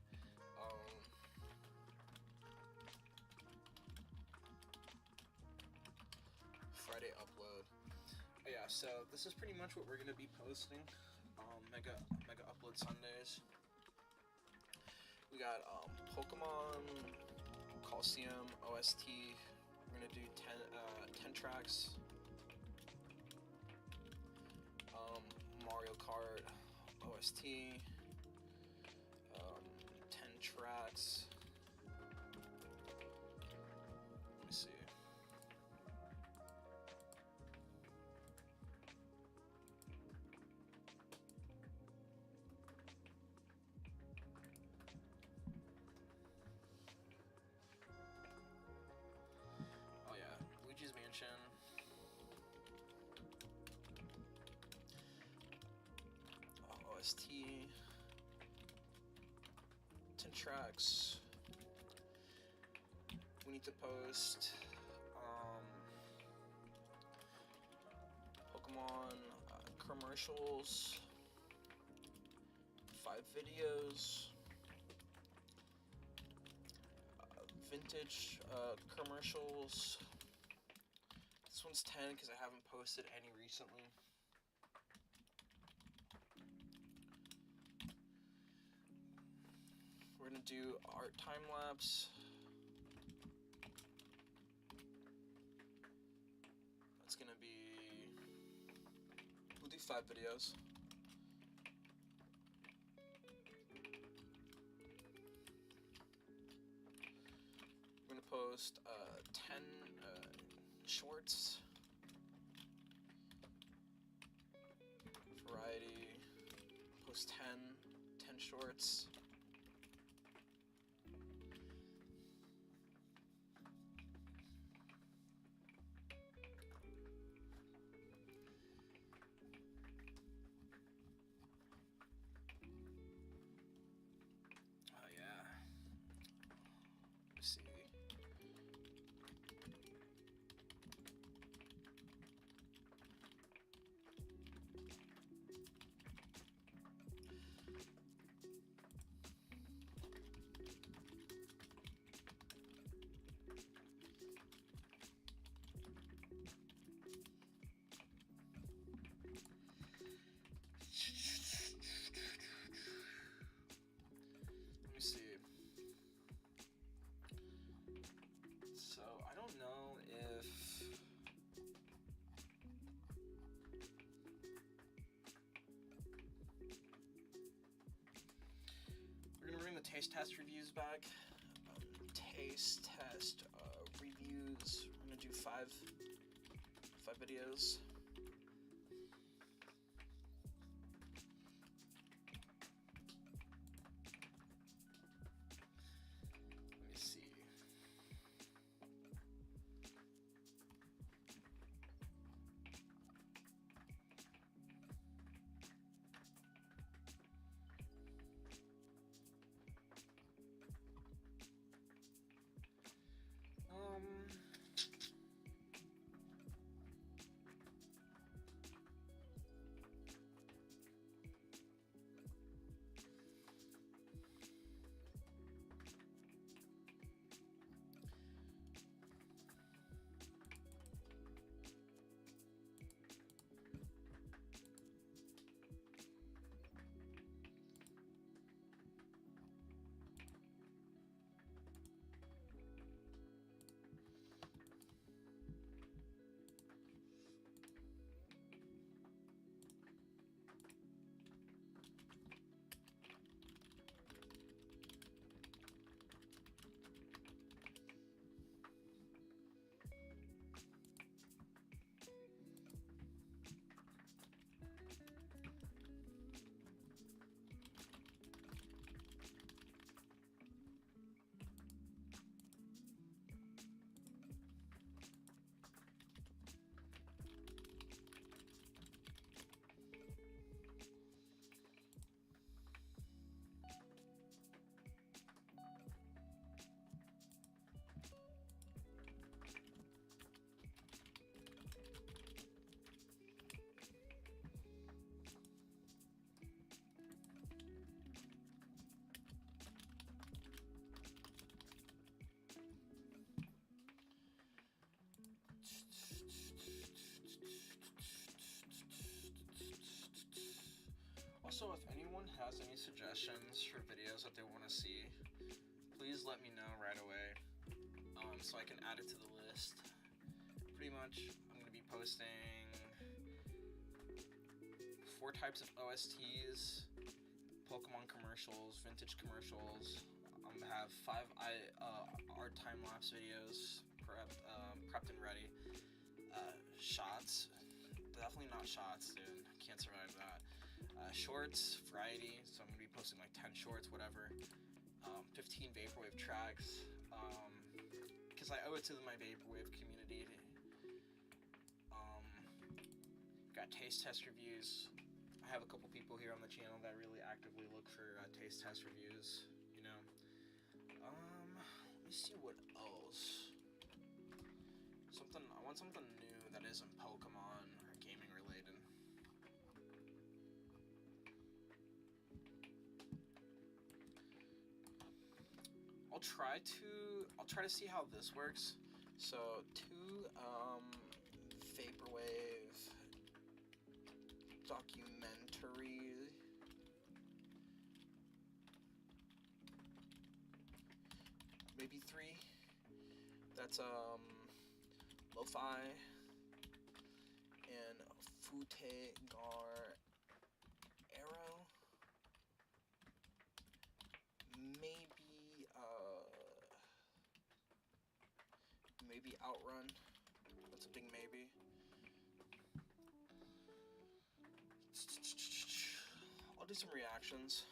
[SPEAKER 4] Friday upload. Yeah, so this is pretty much what we're gonna be posting. Mega upload Sundays. We got Pokemon, Colosseum, OST. We're gonna do 10 tracks. Mario Kart, OST. 10 tracks. Let me see. Oh yeah, Luigi's Mansion. OST. 10 tracks. we need to post Pokemon commercials, 5 videos, vintage commercials. This one's 10 because I haven't posted any recently. We're gonna do art time lapse. That's gonna be, we'll do 5 videos. We're gonna post 10 shorts. Variety, post 10 shorts. Taste test reviews back. Taste test reviews. I'm gonna do 5 videos. Let me see. Also, if anyone has any suggestions for videos that they want to see, please let me know right away, so I can add it to the list. Pretty much, I'm going to be posting 4 types of OSTs, Pokemon commercials, vintage commercials. I'm going to have 5 art time-lapse videos, prepped and ready. Shots, definitely not shots, dude. Can't survive that. Shorts, variety, so I'm going to be posting like 10 shorts, whatever. 15 Vaporwave tracks, because I owe it to my Vaporwave community. Got taste test reviews. I have a couple people here on the channel that really actively look for taste test reviews, you know. Let me see what else. want something new that isn't Pokemon or gaming related. I'll try to see how this works. So 2 vaporwave documentary. Maybe 3. That's lo-fi and Fute Gar Arrow. Maybe Outrun. That's a big maybe. I'll do some reactions.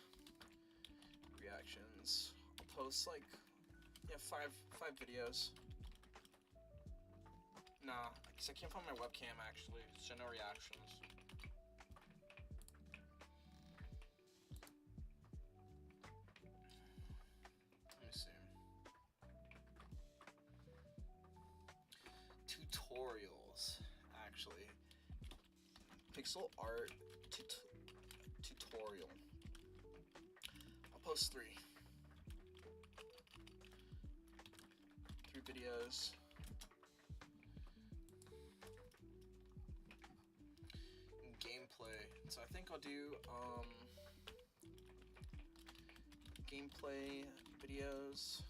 [SPEAKER 4] I'll post like 5 videos. Nah, because I can't find my webcam actually, so no reactions. Let me see. Tutorials, actually. Pixel art tutorial. I'll post 3 videos. Gameplay. So I think I'll do gameplay videos,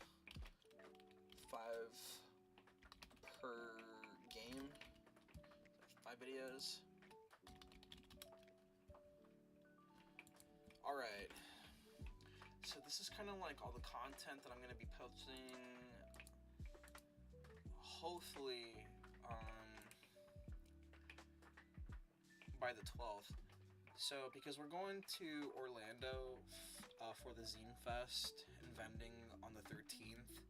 [SPEAKER 4] 5 per game. 5 videos. Alright. So this is kind of like all the content that I'm going to be posting. Hopefully, by the 12th. So, because we're going to Orlando for the Zine Fest and vending on the 13th,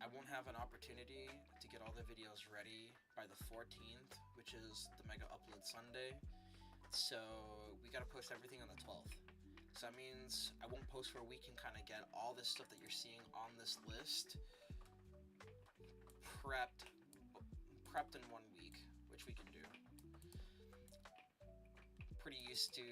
[SPEAKER 4] I won't have an opportunity to get all the videos ready by the 14th, which is the Mega Upload Sunday. So, we gotta post everything on the 12th. So that means I won't post for a week and kind of get all this stuff that you're seeing on this list prepped in 1 week, which we can do. Pretty used to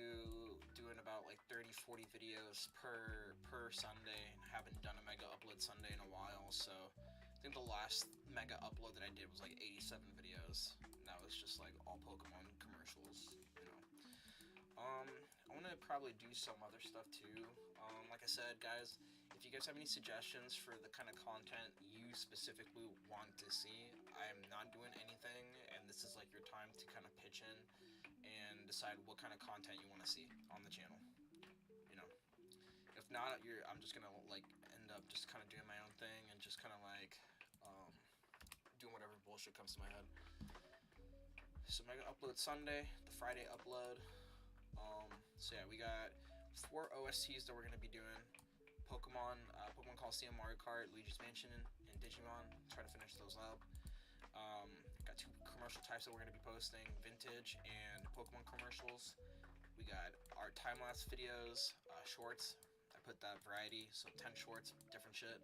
[SPEAKER 4] doing about like 30-40 videos per Sunday, and haven't done a Mega Upload Sunday in a while, so I think the last Mega Upload that I did was like 87 videos, and that was just like all Pokemon commercials, you know. I want to probably do some other stuff too. Like I said, guys, if you guys have any suggestions for the kind of content you specifically want to see, I am not doing anything, and this is like your time to kind of pitch in and decide what kind of content you want to see on the channel. You know, if not, I'm just gonna like end up just kind of doing my own thing and just kind of like doing whatever bullshit comes to my head. So Mega Upload Sunday, the Friday upload. So yeah, we got 4 OSTs that we're gonna be doing. Pokemon Colosseum, Mario Kart, Luigi's Mansion, and Digimon. Try to finish those up. Got 2 commercial types that we're gonna be posting: vintage and Pokemon commercials. We got our time-lapse videos, shorts. I put that variety, so 10 shorts, different shit.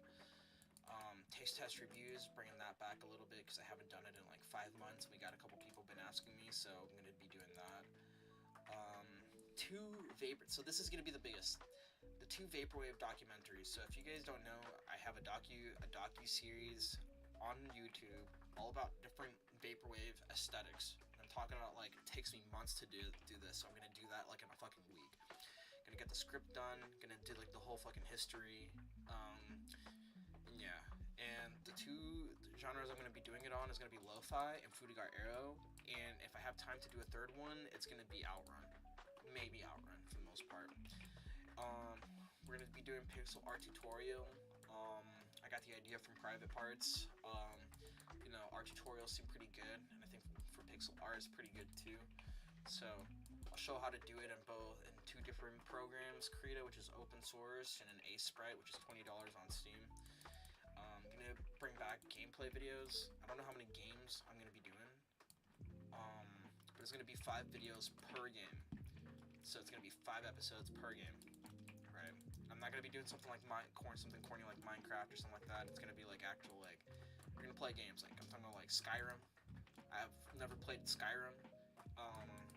[SPEAKER 4] Taste test reviews, bringing that back a little bit because I haven't done it in like 5 months. We got a couple people been asking me, so I'm gonna be doing that. 2 vapor. So this is gonna be the biggest. The 2 vaporwave documentaries. So if you guys don't know, I have a docu series on YouTube all about different vaporwave aesthetics. I'm talking about like it takes me months to do this, so I'm gonna do that like in a fucking week. Gonna get the script done. Gonna do like the whole fucking history. Yeah. And the 2 genres I'm gonna be doing it on is gonna be lo-fi and Fudigar Arrow. And if I have time to do a 3rd one, it's gonna be Outrun. Maybe Outrun for the most part. We're gonna be doing pixel art tutorial. I got the idea from Private Parts. You know, art tutorials seem pretty good, and I think for pixel art is pretty good too. So I'll show how to do it in 2 different programs: Krita, which is open source, and an Sprite, which is $20 on Steam. I'm gonna bring back gameplay videos. I don't know how many games I'm gonna be doing, but it's gonna be 5 videos per game. So it's gonna be 5 episodes per game, right? I'm not gonna be doing something like something corny like Minecraft or something like that. It's gonna be like actual, like, we're gonna play games. Like I'm talking about like Skyrim. I've never played Skyrim.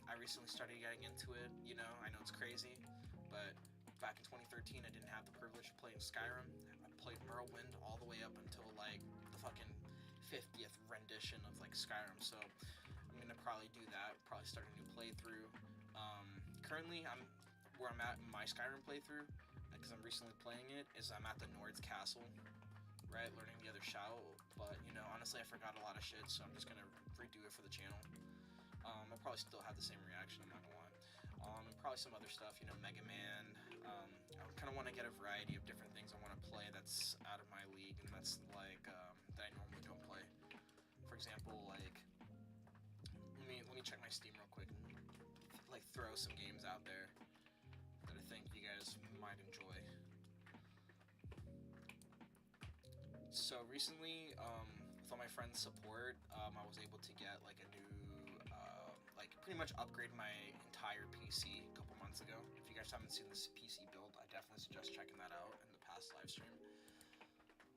[SPEAKER 4] I recently started getting into it. You know, I know it's crazy, but back in 2013, I didn't have the privilege of playing Skyrim. I played Morrowind all the way up until like the fucking 50th rendition of like Skyrim. So I'm gonna probably do that. Probably start a new playthrough. Currently, where I'm at in my Skyrim playthrough, because I'm recently playing it, is I'm at the Nord's Castle, right, learning the other shout. But you know, honestly, I forgot a lot of shit, so I'm just gonna redo it for the channel. I'll probably still have the same reaction, I'm not gonna lie. Probably some other stuff, you know, Mega Man. I kind of want to get a variety of different things I want to play that's out of my league, and that's like that I normally don't play. For example, like let me check my Steam real quick and like throw some games out there that I think you guys might enjoy. So recently, with all my friends' support, I was able to get like a new, like pretty much upgrade my entire PC a couple months ago. If you guys haven't seen this PC build, I definitely suggest checking that out in the past live stream.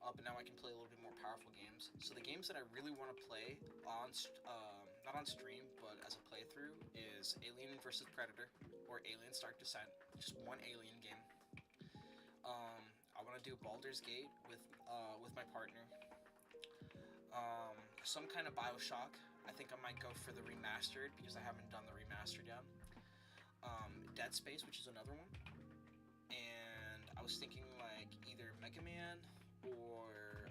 [SPEAKER 4] But now I can play a little bit more powerful games. So the games that I really want to play on, not on stream, but as a playthrough, is Alien vs. Predator or Alien Dark Descent. Just one Alien game. I want to do Baldur's Gate with my partner. Some kind of Bioshock. I think I might go for the remastered because I haven't done the remastered yet. Dead Space, which is another one. And I was thinking like either Mega Man or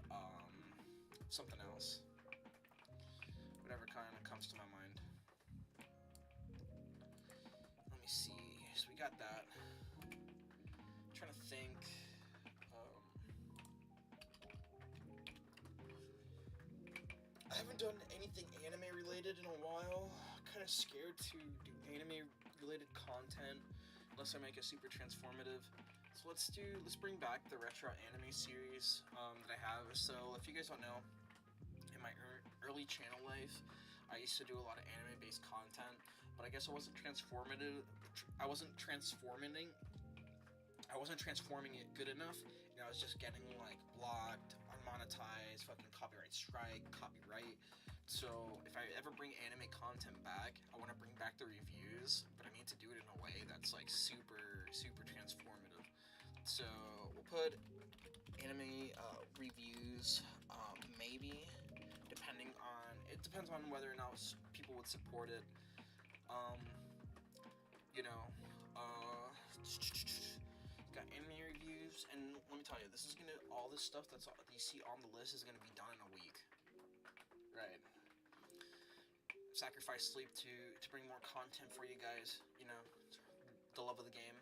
[SPEAKER 4] something else. Whatever kind of comes to my mind. Let me see. So we got that. I'm trying to think. I haven't done anything anime related in a while. Kind of scared to do anime related content unless I make it super transformative. So let's bring back the retro anime series that I have. So if you guys don't know, in my early channel life, I used to do a lot of anime based content, but I guess I wasn't transformative. I wasn't transforming it good enough, and I was just getting like blocked, unmonetized, fucking copyright strike, copyright. So if I ever bring anime content back, I want to bring back the reviews, but I need to do it in a way that's like super transformative. So we'll put anime reviews, maybe, depends on whether or not people would support it. You know, got anime reviews, and let me tell you, all this stuff that you see on the list is gonna be done in a week, right? Sacrifice sleep to bring more content for you guys. You know, the love of the game,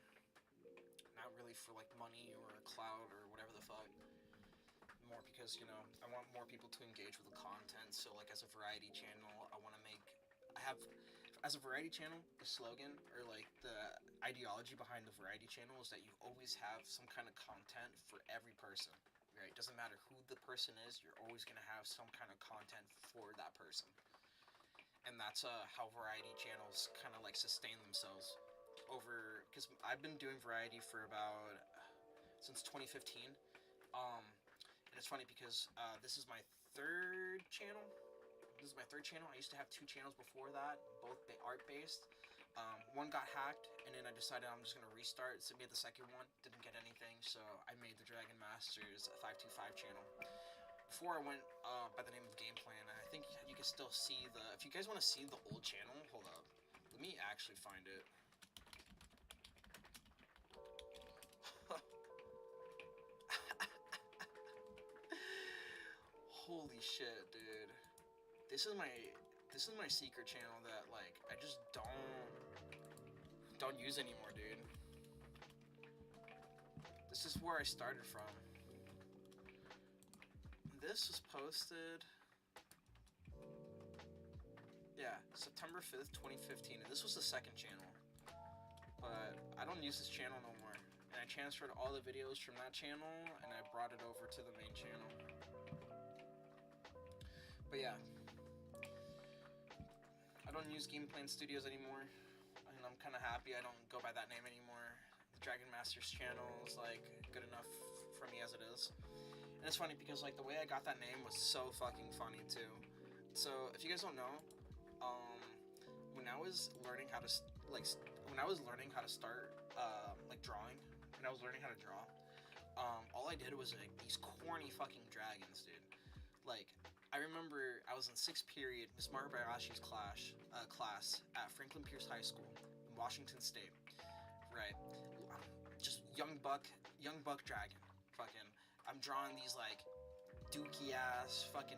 [SPEAKER 4] not really for like money or clout or whatever the fuck. More because, you know, I want more people to engage with the content. So like as a variety channel, as a variety channel, the slogan or like the ideology behind the variety channel is that you always have some kind of content for every person, right? Doesn't matter who the person is, you're always gonna have some kind of content for that person. And that's how variety channels kind of like sustain themselves over, because I've been doing variety for about since 2015. And it's funny because this is my third channel. I used to have 2 channels before that, both art-based. One got hacked, and then I decided I'm just going to restart. So I made the second one, didn't get anything, so I made the Dragon Masters 525 channel. Before I went by the name of Game Plan, and I think you can still see if you guys want to see the old channel, hold up. Let me actually find it. Holy shit, dude. This is my secret channel that like I just don't use anymore, dude. This is where I started from. This was posted, yeah, September 5th, 2015, and this was the second channel. But I don't use this channel no more. And I transferred all the videos from that channel and I brought it over to the main channel. But yeah, I don't use Game Plan Studios anymore, and I'm kind of happy I don't go by that name anymore. The Dragon Masters channel is like good enough for me as it is. And it's funny because like the way I got that name was so fucking funny too. So if you guys don't know, When I was learning how to when I was learning how to start like drawing, when I was learning how to draw, all I did was like these corny fucking dragons, dude. Like, I remember I was in 6th period, Miss Marabayashi's class at Franklin Pierce High School in Washington State. Right, just young buck dragon. Fucking, I'm drawing these like dookie ass fucking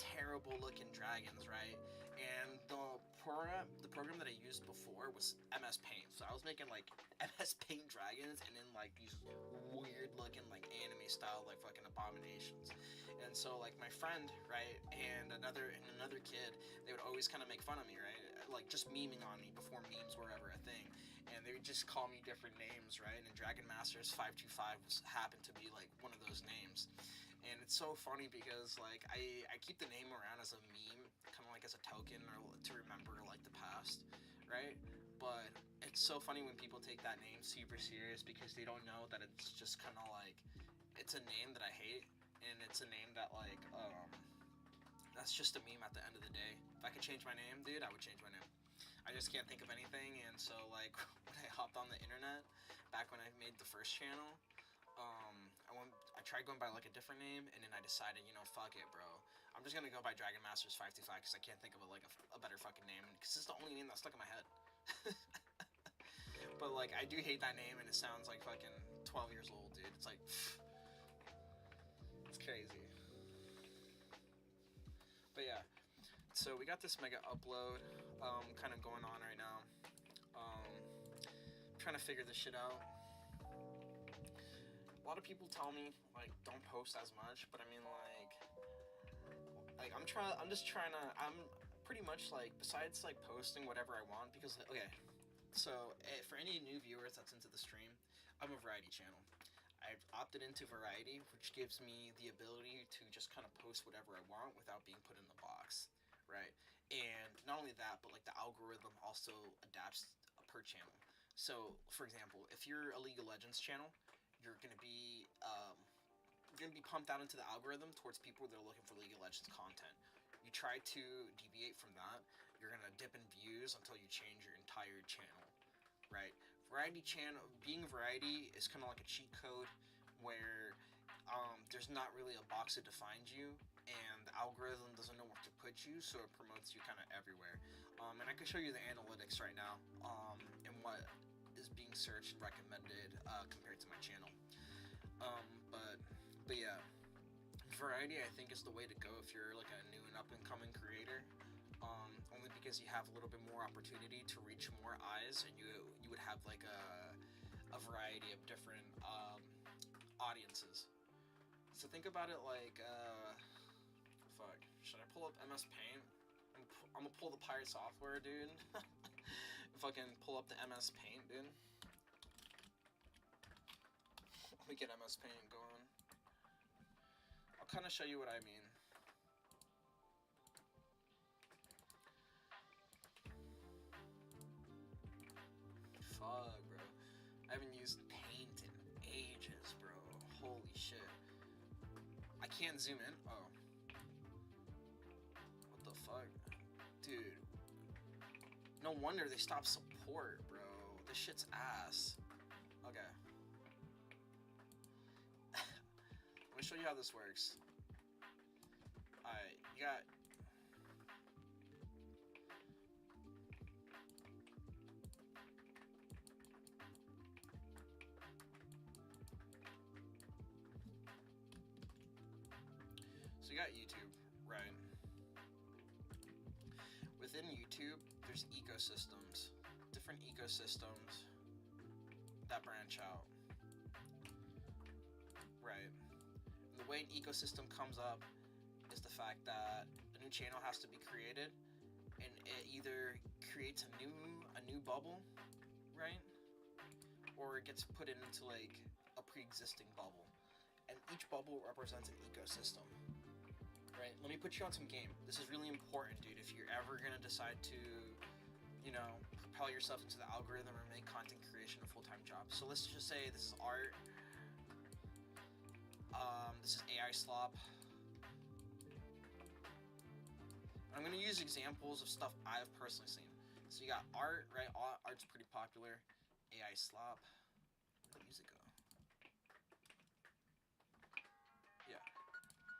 [SPEAKER 4] terrible looking dragons, right? And the program that I used before was MS Paint. So I was making like MS Paint dragons and then like these weird looking like anime style like fucking abominations. And so like my friend, right, and another kid, they would always kind of make fun of me, right? Like just memeing on me before memes were ever a thing. And they would just call me different names, right? And Dragon Masters 525 happened to be like one of those names. And it's so funny because like I keep the name around as a meme, kind of like as a token or to remember like the past, right? But it's so funny when people take that name super serious because they don't know that it's just kind of like, it's a name that I hate, and it's a name that like that's just a meme at the end of the day. If I could change my name, dude, I would change my name. I just can't think of anything, and so like when I hopped on the internet back when I made the first channel, I tried going by like a different name, and then I decided, you know, fuck it, bro. I'm just gonna go by Dragon Masters 525 because I can't think of a better fucking name, because it's the only name that stuck in my head. But like I do hate that name, and it sounds like fucking 12 years old, dude. It's like it's crazy. But yeah, so we got this mega upload kind of going on right now. Trying to figure this shit out. A lot of people tell me like don't post as much, but I mean like I'm pretty much like, besides like posting whatever I want, because okay, so for any new viewers that's into the stream, I'm a variety channel. I've opted into variety, which gives me the ability to just kind of post whatever I want without being put in the box, right? And not only that, but like the algorithm also adapts per channel. So for example, if you're a League of Legends channel, you're gonna be pumped out into the algorithm towards people that are looking for League of Legends content. You try to deviate from that, you're gonna dip in views until you change your entire channel, right? Being variety is kind of like a cheat code where there's not really a box that defines you, and the algorithm doesn't know where to put you, so it promotes you kind of everywhere. And I can show you the analytics right now, and what is being searched and recommended compared to my channel. But yeah, variety I think is the way to go if you're like a new and up and coming creator. Only because you have a little bit more opportunity to reach more eyes, and you would have like a variety of different audiences. So think about it like fuck, should I pull up MS Paint? I'm gonna pull the pirate software, dude. Fucking pull up the MS Paint, dude. Let me get MS Paint going. I'll kind of show you what I mean. Fuck, bro. I haven't used Paint in ages, bro. Holy shit. I can't zoom in. Oh. What the fuck? Dude. No wonder they stopped support, bro. This shit's ass. Okay. Let me show you how this works. Alright, you got... So you got YouTube, right? Within YouTube, there's ecosystems. Different ecosystems that branch out. Right. And the way an ecosystem comes up is the fact that a new channel has to be created, and it either creates a new bubble, right? Or it gets put into like a pre-existing bubble. And each bubble represents an ecosystem. Right? Let me put you on some game. This is really important, dude, if you're ever gonna decide to, you know, propel yourself into the algorithm or make content creation a full-time job. So let's just say this is art. This is AI slop. I'm gonna use examples of stuff I've personally seen. So you got art, right? Art's pretty popular. AI slop. Where'd the music go? Yeah.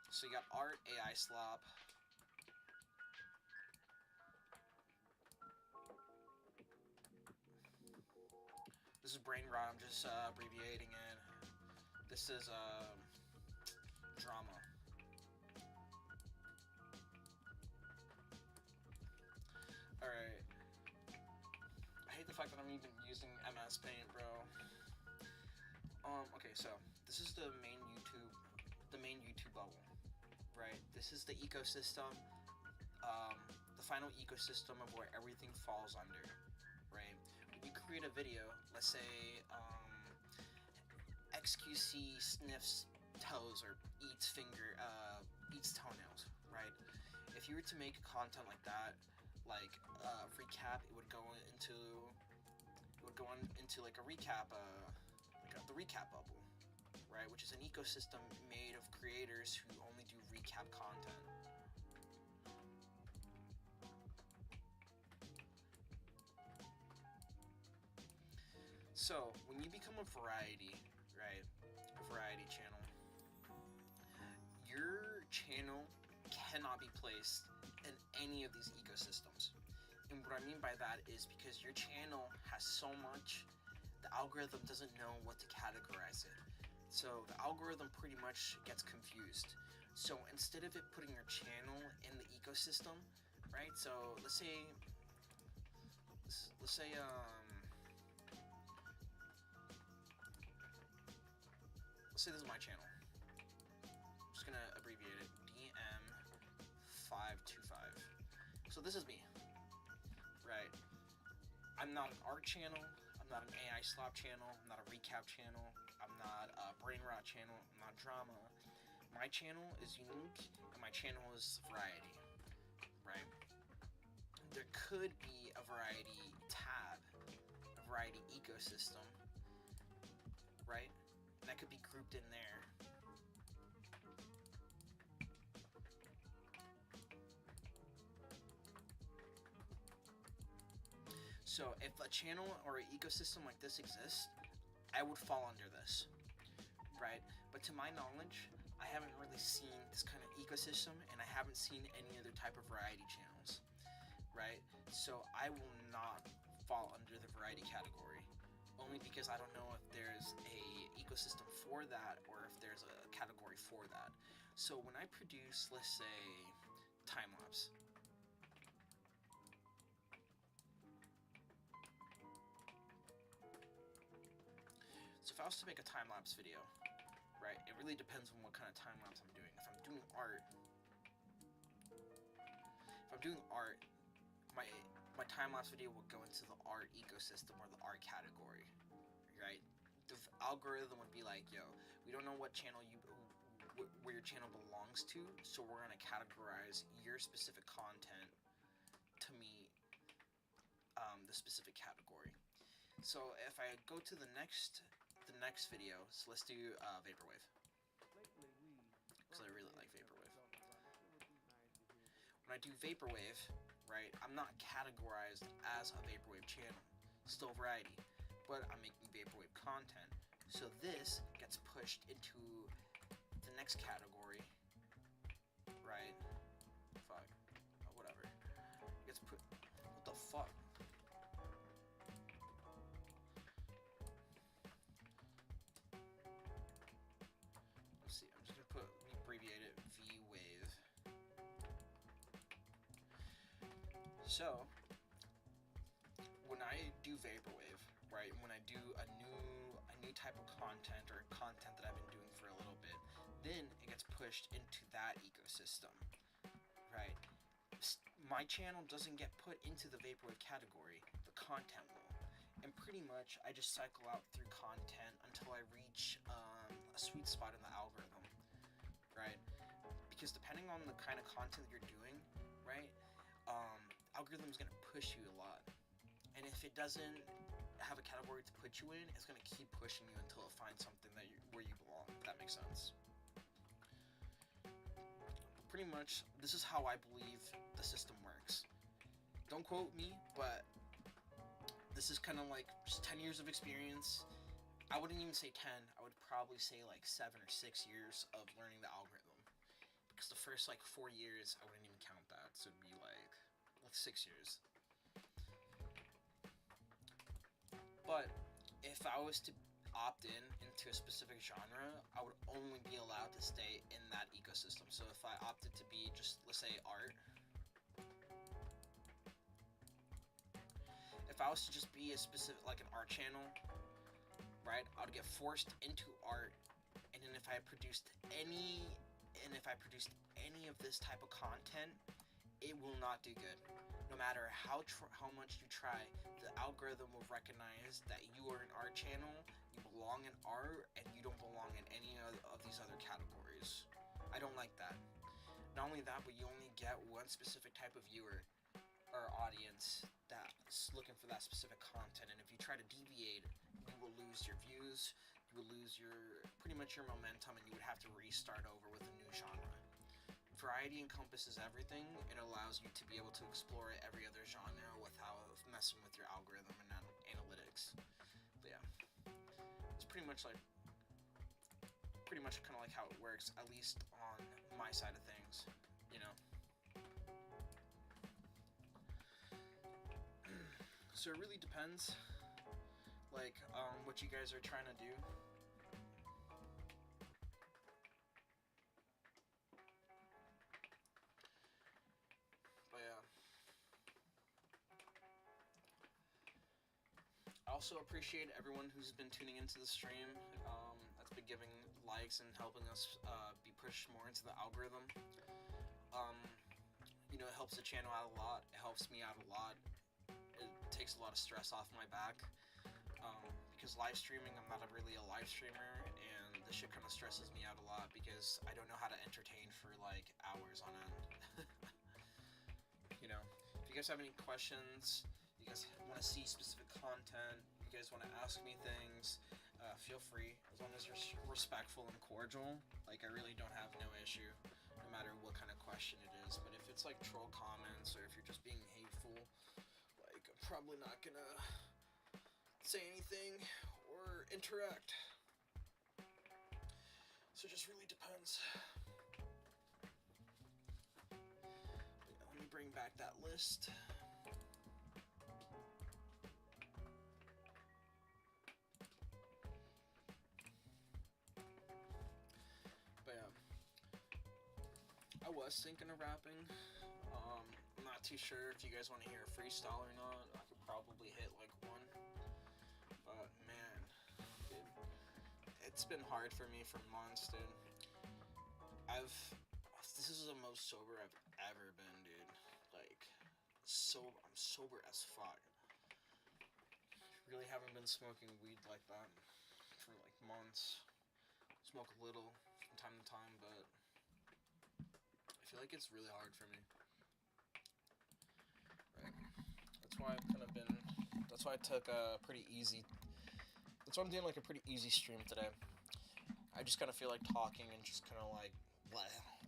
[SPEAKER 4] So you got art, AI slop. This is brain rot. I'm just abbreviating it. This is drama. Alright. I hate the fact that I'm even using MS Paint, bro. Okay, so this is the main YouTube bubble, right? This is the ecosystem, the final ecosystem of where everything falls under, right? When you create a video, let's say XQC sniffs toes or eats toenails, right? If you were to make content like that, like recap, it would go into like a recap, the recap bubble, right? Which is an ecosystem made of creators who only do recap content. So when you become a variety, right, a variety channel, your channel cannot be placed in any of these ecosystems. And what I mean by that is because your channel has so much, the algorithm doesn't know what to categorize it. So the algorithm pretty much gets confused. So instead of it putting your channel in the ecosystem, right? So let's say this is my channel. I'm just gonna abbreviate it, DM525. So this is me, right? I'm not an art channel, I'm not an AI slop channel, I'm not a recap channel, I'm not a brain rot channel, I'm not drama. My channel is unique, and my channel is variety, right? There could be a variety tab, a variety ecosystem, right? And that could be grouped in there. So if a channel or an ecosystem like this exists, I would fall under this, right? But to my knowledge, I haven't really seen this kind of ecosystem, and I haven't seen any other type of variety channels, right? So I will not fall under the variety category, only because I don't know if there's a ecosystem for that or if there's a category for that. So when I produce, let's say, time-lapse, so if I was to make a time-lapse video, right, it really depends on what kind of time-lapse I'm doing. If I'm doing art, my time-lapse video will go into the art ecosystem or the art category, right? The algorithm would be like, yo, we don't know what channel where your channel belongs to, so we're gonna categorize your specific content to meet the specific category. So if I go to the next video, so let's do Vaporwave, because I really like Vaporwave. When I do Vaporwave, right, I'm not categorized as a Vaporwave channel, still variety, but I'm making Vaporwave content. So this gets pushed into the next category, right? Fuck, whatever. Gets put. What the fuck? Let's see. I'm just gonna abbreviate it V-Wave. So when I do Vaporwave, right? When I do a new type of content or content that I've been doing for a little bit, then it gets pushed into that ecosystem, right? My channel doesn't get put into the Vaporwave category, the content will. And pretty much I just cycle out through content until I reach a sweet spot in the algorithm, right? Because depending on the kind of content that you're doing, right, algorithm's gonna push you a lot. And if it doesn't have a category to put you in, it's gonna keep pushing you until it finds something where you belong, if that makes sense. pretty much, this is how I believe the system works. Don't quote me, but this is kind of like just 10 years of experience. I wouldn't even say 10. I would probably say like 7 or 6 years of learning the algorithm. Because the first like 4 years, I wouldn't even count that. So it'd be like 6 years. But if I was to opt into a specific genre, I would only be allowed to stay in that ecosystem. So if I opted to be just, let's say, art, if I was to just be a specific, like an art channel, right, I would get forced into art, and then if I produced any of this type of content, it will not do good. No matter how much you try, the algorithm will recognize that you are an art channel, you belong in art, and you don't belong in any of these other categories. I don't like that. Not only that, but you only get one specific type of viewer or audience that's looking for that specific content, and if you try to deviate, you will lose your views, you will lose pretty much your momentum, and you would have to restart over with a new genre. Variety encompasses everything. It allows you to be able to explore every other genre without messing with your algorithm and analytics. But yeah, it's pretty much kind of like how it works, at least on my side of things, you know. So it really depends, like, what you guys are trying to do. But yeah, I also appreciate everyone who's been tuning into the stream. That's been giving likes and helping us be pushed more into the algorithm. You know, it helps the channel out a lot. It helps me out a lot. It takes a lot of stress off my back, because live streaming, I'm not really a live streamer, and this shit kind of stresses me out a lot because I don't know how to entertain for like hours on end. You know, if you guys have any questions, you guys want to see specific content, you guys want to ask me things, feel free, as long as you're respectful and cordial. Like, I really don't have no issue, no matter what kind of question it is. But if it's like troll comments, or if you're just being hateful, like, I'm probably not gonna say anything or interact. So it just really depends. Yeah, let me bring back that list. But yeah, I was thinking of rapping. I'm not too sure if you guys want to hear a freestyle or not. I could probably hit like one. But man, dude, it's been hard for me for months, dude. This is the most sober I've ever been, dude. Like, I'm sober as fuck. Really haven't been smoking weed like that for like months. Smoke a little from time to time, but I feel like it's really hard for me. Right. That's why I took a pretty easy. That's why I'm doing like a pretty easy stream today. I just kind of feel like talking and just kind of like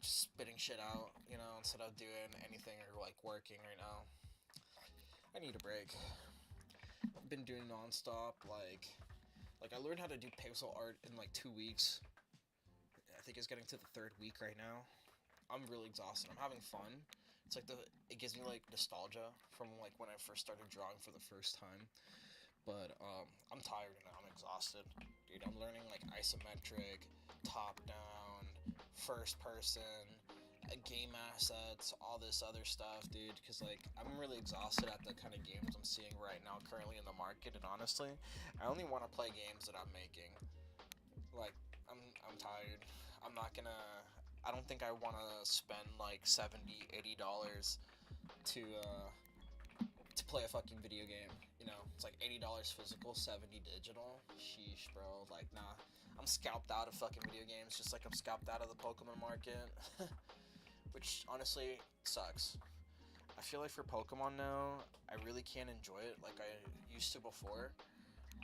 [SPEAKER 4] just spitting shit out, you know, instead of doing anything or like working right now. I need a break. I've been doing nonstop, like I learned how to do pixel art in like 2 weeks. I think it's getting to the 3rd week right now. I'm really exhausted. I'm having fun. It's like it gives me like nostalgia from like when I first started drawing for the first time. But I'm tired and I'm exhausted, dude. I'm learning like isometric, top down, first person, game assets, all this other stuff, dude. Because like I'm really exhausted at the kind of games I'm seeing right now currently in the market. And honestly, I only want to play games that I'm making. Like I'm tired. I don't think I want to spend like $70, $80 to play a fucking video game. You know, it's like $80 physical, $70 digital. Sheesh, bro. Like, nah. I'm scalped out of fucking video games, just like I'm scalped out of the Pokemon market. Which honestly sucks. I feel like for Pokemon now, I really can't enjoy it like I used to before.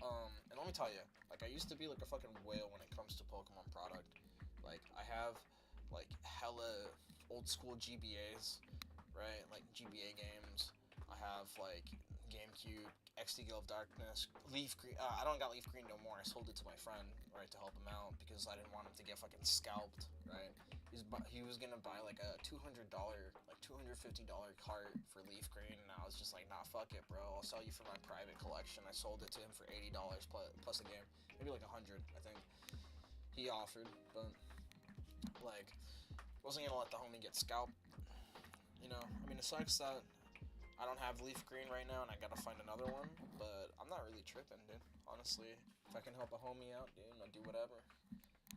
[SPEAKER 4] And let me tell you, like, I used to be like a fucking whale when it comes to Pokemon product. Like, I have like hella old school GBAs, right? Like GBA games. I have like GameCube, XD Guild of Darkness, Leaf Green. I don't got Leaf Green no more. I sold it to my friend, right, to help him out because I didn't want him to get fucking scalped, right? He was gonna buy like a $200, like $250 cart for Leaf Green, and I was just like, nah, fuck it, bro. I'll sell you for my private collection. I sold it to him for $80 plus a game, maybe like 100, I think. He offered, but like, wasn't gonna let the homie get scalped. You know, I mean, it sucks that I don't have Leaf Green right now, and I gotta find another one. But I'm not really tripping, dude. Honestly, if I can help a homie out, dude, I'll do whatever,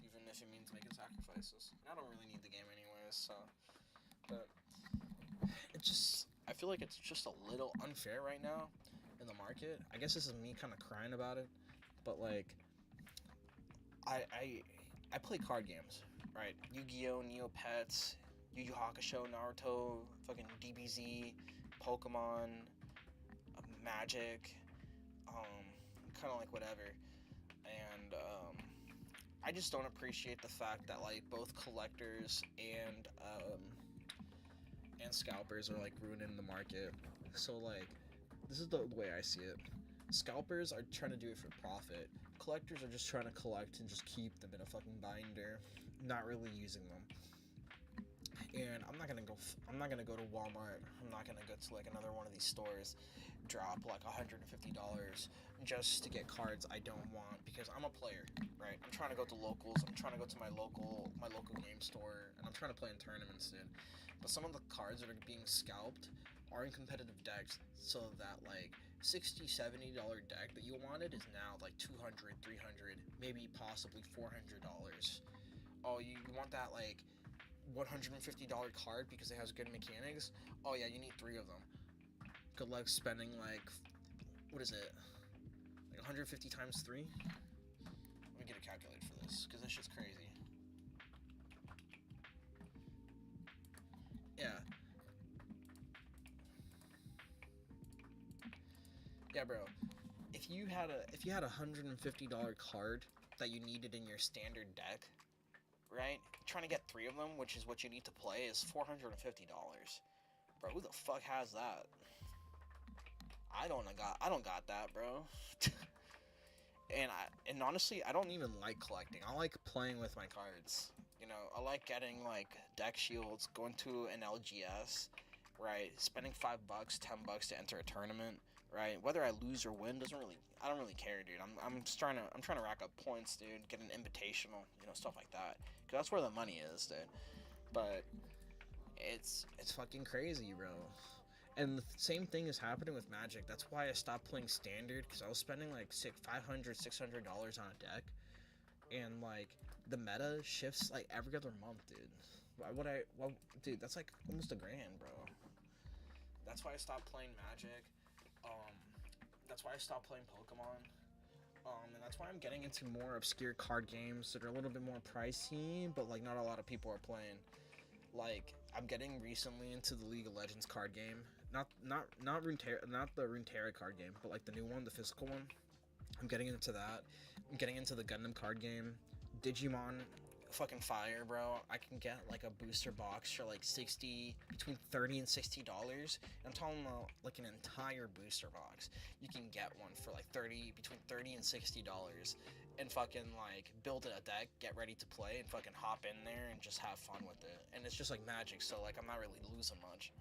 [SPEAKER 4] even if it means making sacrifices. And I don't really need the game anyways, so. But it just, I feel like it's just a little unfair right now in the market. I guess this is me kind of crying about it, but like, I play card games, right? Yu-Gi-Oh, Neopets, Yu Yu Hakusho, Naruto, fucking DBZ, Pokemon, Magic, kind of like whatever. And I just don't appreciate the fact that like both collectors and scalpers are like ruining the market. So like, this is the way I see it. Scalpers are trying to do it for profit. Collectors are just trying to collect and just keep them in a fucking binder, not really using them. And I'm not gonna go to Walmart. I'm not gonna go to like another one of these stores, drop like $150 just to get cards I don't want because I'm a player, right? I'm trying to go to locals. I'm trying to go to my local game store, and I'm trying to play in tournaments, dude. But some of the cards that are being scalped are in competitive decks, so that like $60, $70 deck that you wanted is now like $200, $300, maybe possibly $400. Oh, you want that like $150 card because it has good mechanics? Oh yeah, you need 3 of them. Good luck spending like, what is it? Like 150 times 3? Let me get a calculator for this, because this shit's crazy. Yeah. Yeah, bro. If you had a $150 card that you needed in your standard deck, right? Trying to get 3 of them, which is what you need to play, is $450. Bro, who the fuck has that? I don't got that, bro. And honestly, I don't even like collecting. I like playing with my cards. You know, I like getting like deck shields, going to an LGS, right? Spending $5, $10 to enter a tournament, right? Whether I lose or win I don't really care, dude. I'm trying to rack up points, dude. Get an invitational, you know, stuff like that. Cause that's where the money is, dude. But it's fucking crazy, bro. And the same thing is happening with Magic. That's why I stopped playing Standard, because I was spending like $500, $600 on a deck. And like, the meta shifts like every other month, dude. Dude, that's like almost $1,000, bro. That's why I stopped playing Magic. That's why I stopped playing Pokemon. And that's why I'm getting into more obscure card games that are a little bit more pricey, but like not a lot of people are playing. Like, I'm getting recently into the League of Legends card game. Not the Runeterra card game, but like the new one, the physical one. I'm getting into that. I'm getting into the Gundam card game. Digimon, fucking fire, bro. I can get like a booster box for like between $30 and $60. I'm talking about like an entire booster box. You can get one for like between $30 and $60, and fucking like build a deck, get ready to play, and fucking hop in there and just have fun with it. And it's just like Magic, so like I'm not really losing much.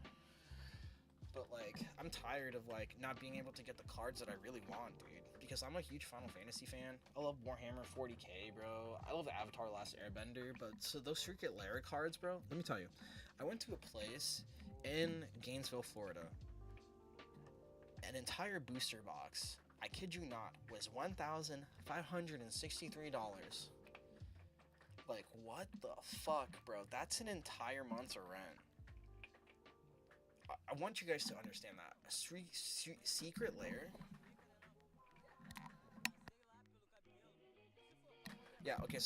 [SPEAKER 4] But like, I'm tired of like not being able to get the cards that I really want, dude. Because I'm a huge Final Fantasy fan. I love Warhammer 40k, bro. I love Avatar: Last Airbender. But so those Secret Lair cards, bro. Let me tell you, I went to a place in Gainesville, Florida. An entire booster box, I kid you not, was $1,563. Like, what the fuck, bro? That's an entire month's rent. I want you guys to understand that. A Secret Lair? Yeah, okay,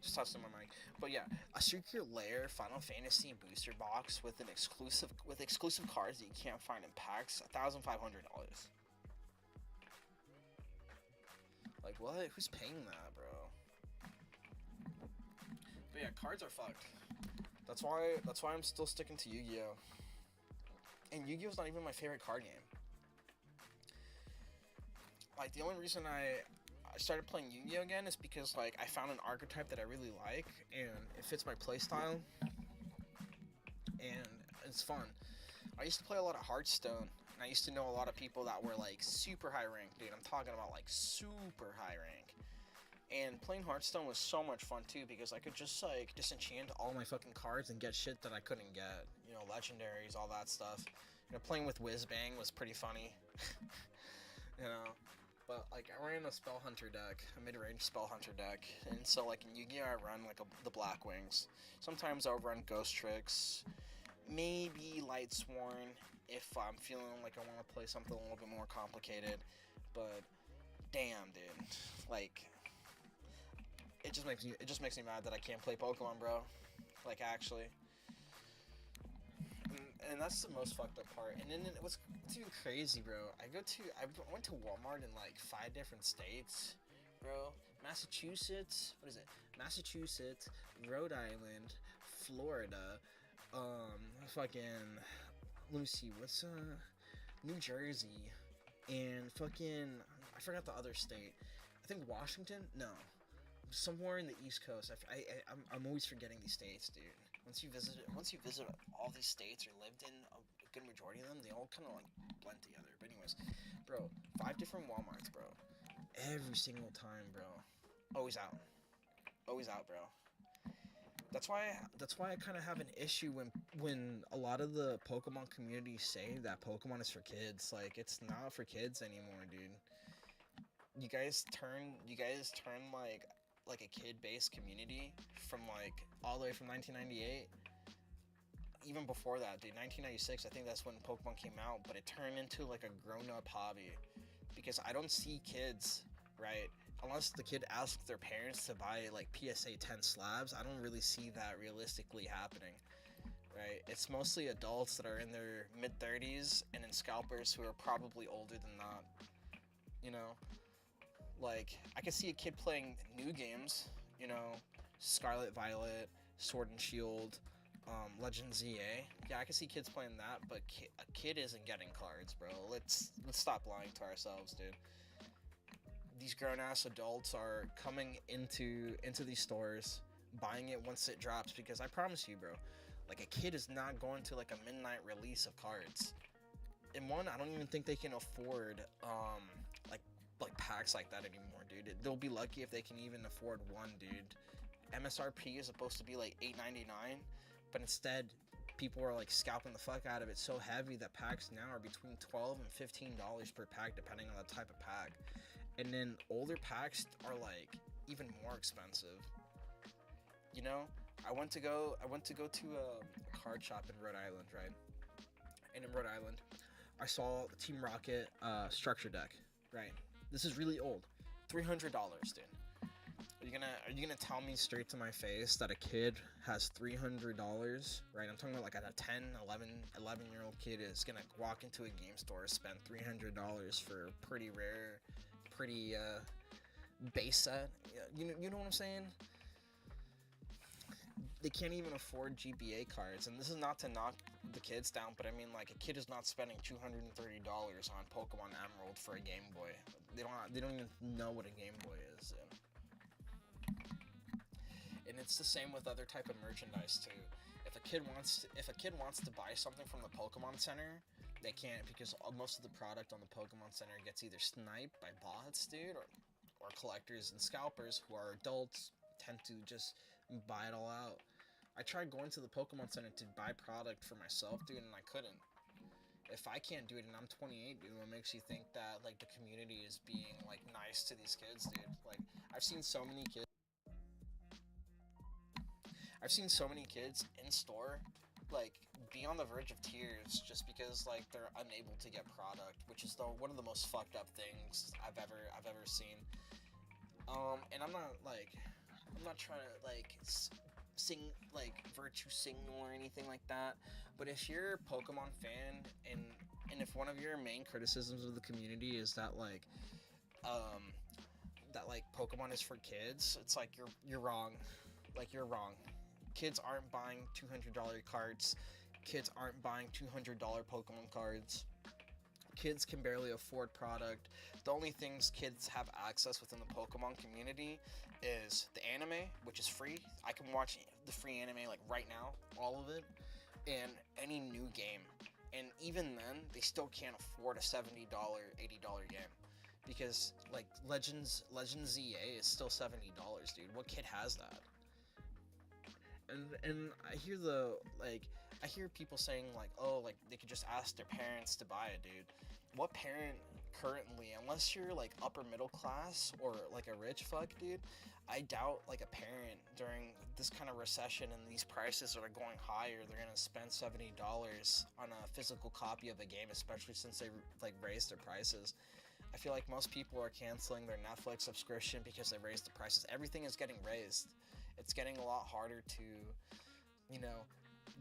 [SPEAKER 4] just toss in my mic. But yeah, a Secret Lair Final Fantasy booster box with exclusive cards that you can't find in packs, $1,500. Like, what? Who's paying that, bro? But yeah, cards are fucked. That's why I'm still sticking to Yu-Gi-Oh. And Yu-Gi-Oh's not even my favorite card game. Like, the only reason I started playing Yu-Gi-Oh again is because, like, I found an archetype that I really like, and it fits my playstyle, and it's fun. I used to play a lot of Hearthstone, and I used to know a lot of people that were, like, super high rank, dude. I'm talking about, like, super high rank. And playing Hearthstone was so much fun, too, because I could just, like, disenchant all my fucking cards and get shit that I couldn't get. You know, legendaries, all that stuff. You know, playing with Whizbang was pretty funny. You know? But, like, I ran a Spell Hunter deck, a mid-range Spell Hunter deck. And so, like, in Yu-Gi-Oh, I run, like, the Black Wings. Sometimes I'll run Ghost Tricks. Maybe Light Sworn if I'm feeling like I want to play something a little bit more complicated. But, damn, dude. Like, it just makes me mad that I can't play Pokemon, bro. Like, actually. And that's the most fucked up part. And then what's even crazy, bro, I went to Walmart in like 5 different states, bro. Massachusetts, Rhode Island, Florida, fucking, let me see, New Jersey, and fucking, I forgot the other state. I think Washington? No. Somewhere in the East Coast. I'm always forgetting these states, dude. Once you visit all these states or lived in a good majority of them, they all kind of like blend together. But anyways, bro, 5 different Walmarts, bro. Every single time, bro. Always out, bro. That's why I kind of have an issue when a lot of the Pokemon community say that Pokemon is for kids. Like, it's not for kids anymore, dude. You guys turn like a kid-based community from like all the way from 1998, even before that, dude. 1996, I think that's when Pokemon came out, but it turned into like a grown-up hobby because I don't see kids, right? Unless the kid asks their parents to buy like PSA 10 slabs, I don't really see that realistically happening, right? It's mostly adults that are in their mid-30s and then scalpers who are probably older than that, you know? Like, I can see a kid playing new games, you know, Scarlet Violet, Sword and Shield, Legend ZA. Yeah, I can see kids playing that, but a kid isn't getting cards, bro. Let's stop lying to ourselves, dude. These grown-ass adults are coming into these stores, buying it once it drops, because I promise you, bro, like, a kid is not going to, like, a midnight release of cards. And one, I don't even think they can afford, like packs like that anymore, dude. They'll be lucky if they can even afford one, dude. MSRP is supposed to be like $8.99, but instead people are like scalping the fuck out of it so heavy that packs now are between $12 and $15 per pack, depending on the type of pack. And then older packs are like even more expensive. You know, I went to go to a card shop in Rhode Island, right? And in Rhode Island, I saw the Team Rocket structure deck, right? This is really old. $300, dude. Are you gonna tell me straight to my face that a kid has $300, right? I'm talking about like a 10, 11-year-old kid is gonna walk into a game store, spend $300 for a pretty rare, pretty base set. You know what I'm saying? They can't even afford GBA cards, and this is not to knock the kids down, but I mean, like, a kid is not spending $230 on Pokemon Emerald for a Game Boy. They don't even know what a Game Boy is. And it's the same with other type of merchandise too. If a kid wants to buy something from the Pokemon Center, they can't, because most of the product on the Pokemon Center gets either sniped by bots, dude, or collectors and scalpers who are adults tend to just buy it all out. I tried going to the Pokemon Center to buy product for myself, dude, and I couldn't. If I can't do it and I'm 28, dude, what makes you think that, like, the community is being, like, nice to these kids, dude? Like, I've seen so many kids in store, like, be on the verge of tears just because, like, they're unable to get product, which is one of the most fucked up things I've ever seen. And I'm not trying to, like, sing, like, virtue signal or anything like that, but if you're a Pokemon fan and if one of your main criticisms of the community is that, like, Pokemon is for kids, it's like you're wrong. Like, you're wrong. Kids aren't buying $200 cards. Kids aren't buying $200 Pokemon cards. Kids can barely afford product. The only things kids have access within the Pokemon community is the anime, which is free. I can watch the free anime like right now, all of it, and any new game. And even then, they still can't afford a $70, $80 game. Because like Legends ZA is still $70, dude. What kid has that? And I hear people saying like, oh, like they could just ask their parents to buy it, dude. What parent currently, unless you're like upper middle class or like a rich fuck, dude, I doubt like a parent during this kind of recession and these prices that are going higher, they're gonna spend $70 on a physical copy of a game, especially since they like raised their prices. I feel like most people are canceling their Netflix subscription because they raised the prices. Everything is getting raised. It's getting a lot harder to, you know,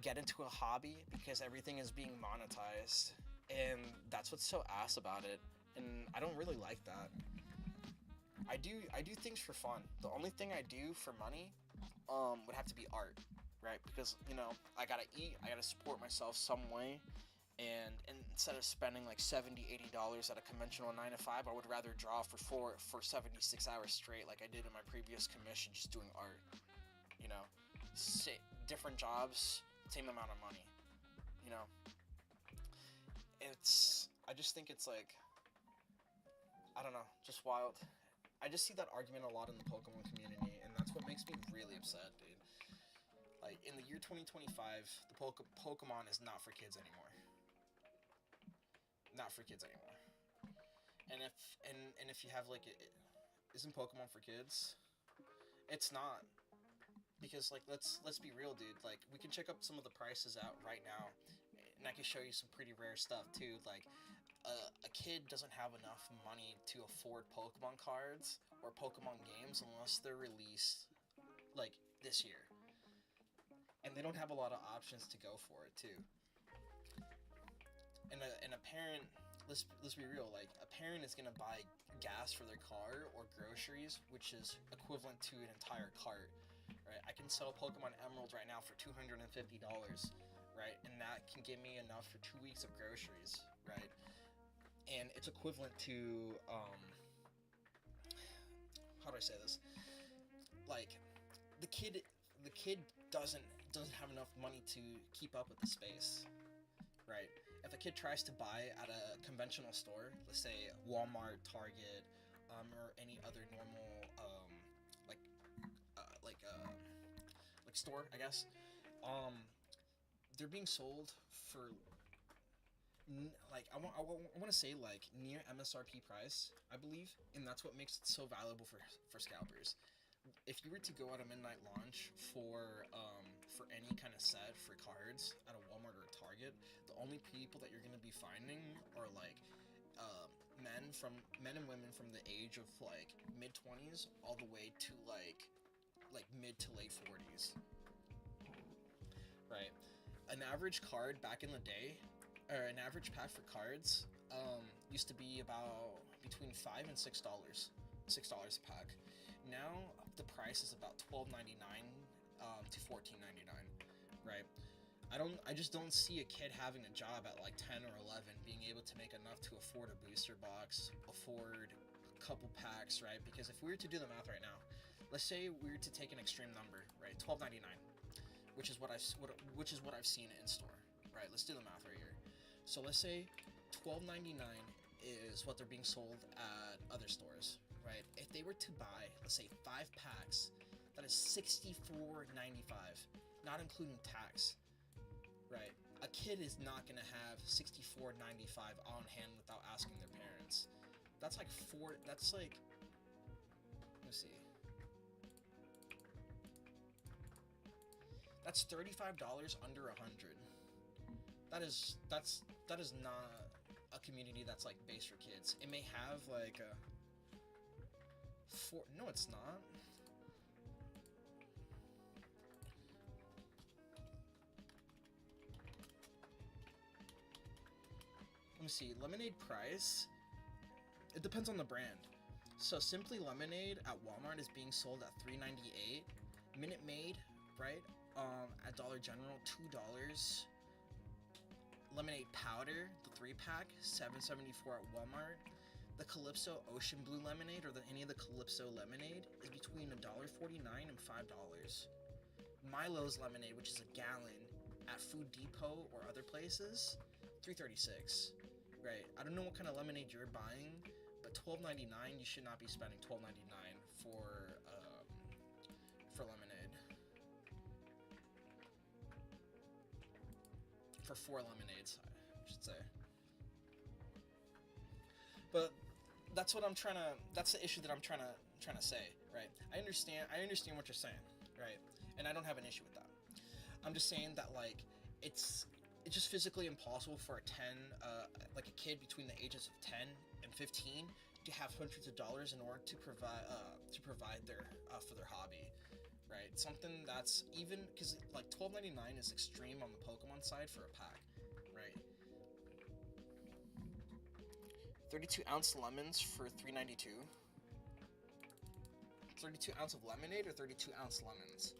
[SPEAKER 4] get into a hobby because everything is being monetized. And that's what's so ass about it. And I don't really like that. I do things for fun. The only thing I do for money would have to be art, right? Because, you know, I gotta eat, I gotta support myself some way. And instead of spending like $70, $80 at a conventional 9 to 5, I would rather draw for 76 hours straight like I did in my previous commission, just doing art. You know, different jobs, same amount of money. You know, I just think it's like, I don't know, just wild. I just see that argument a lot in the Pokemon community, and that's what makes me really upset, dude. Like, in the year 2025, the Pokemon is not for kids anymore. Not for kids anymore. And if you have, like, isn't Pokemon for kids? It's not. Because, like, let's be real, dude. Like, we can check up some of the prices out right now, and I can show you some pretty rare stuff, too. Like, a kid doesn't have enough money to afford Pokemon cards or Pokemon games unless they're released, like, this year. And they don't have a lot of options to go for it, too. And a parent, let's be real, like, a parent is gonna buy gas for their car or groceries, which is equivalent to an entire cart, right? I can sell Pokemon Emeralds right now for $250, right? And that can give me enough for 2 weeks of groceries, right? And it's equivalent to, how do I say this? Like, the kid doesn't have enough money to keep up with the space, right? If a kid tries to buy at a conventional store, let's say Walmart, Target, or any other normal like store, I guess, they're being sold for like I want to say like near MSRP price, I believe, and that's what makes it so valuable for scalpers. If you were to go at a midnight launch for any kind of set for cards at a Walmart or a Target, the only people that you're gonna be finding are like men and women from the age of like mid-20s all the way to like mid to late 40s. Right. An average card back in the day, or an average pack for cards, used to be about between $5 and $6, $6 a pack. Now the price is about $12.99 to $14.99, right? I just don't see a kid having a job at like 10 or 11 being able to make enough to afford a booster box, afford a couple packs, right? Because if we were to do the math right now, let's say we were to take an extreme number, right? $12.99, which is what I've seen in store, right? Let's do the math right here. So let's say $12.99 is what they're being sold at other stores, right? If they were to buy, let's say 5 packs, that is $64.95, not including tax, right? A kid is not gonna have $64.95 on hand without asking their parents. That's like let me see. That's $35 under $100. That is not a community that's like based for kids. It may have like a no, it's not. Let me see. Lemonade price. It depends on the brand. So Simply Lemonade at Walmart is being sold at $3.98. Minute Maid, right, At Dollar General, $2. Lemonade powder, the 3-pack, $7.74 at Walmart. The Calypso Ocean Blue Lemonade, or any of the Calypso Lemonade, is between $1.49 and $5. Milo's Lemonade, which is a gallon, at Food Depot or other places, $3.36. Right. I don't know what kind of lemonade you're buying, but $12.99. You should not be spending $12.99 for lemonade. For 4 lemonades, I should say. But that's what I'm trying to. That's the issue that I'm trying to say, right? I understand what you're saying, right? And I don't have an issue with that. I'm just saying that like it's just physically impossible for a kid between the ages of 10 and 15 to have hundreds of dollars in order to provide their for their hobby, right? Something that's even because like $12.99 is extreme on the Pokemon side for a pack, right? 32-ounce lemons for $3.92. 32-ounce of lemonade or 32-ounce lemons?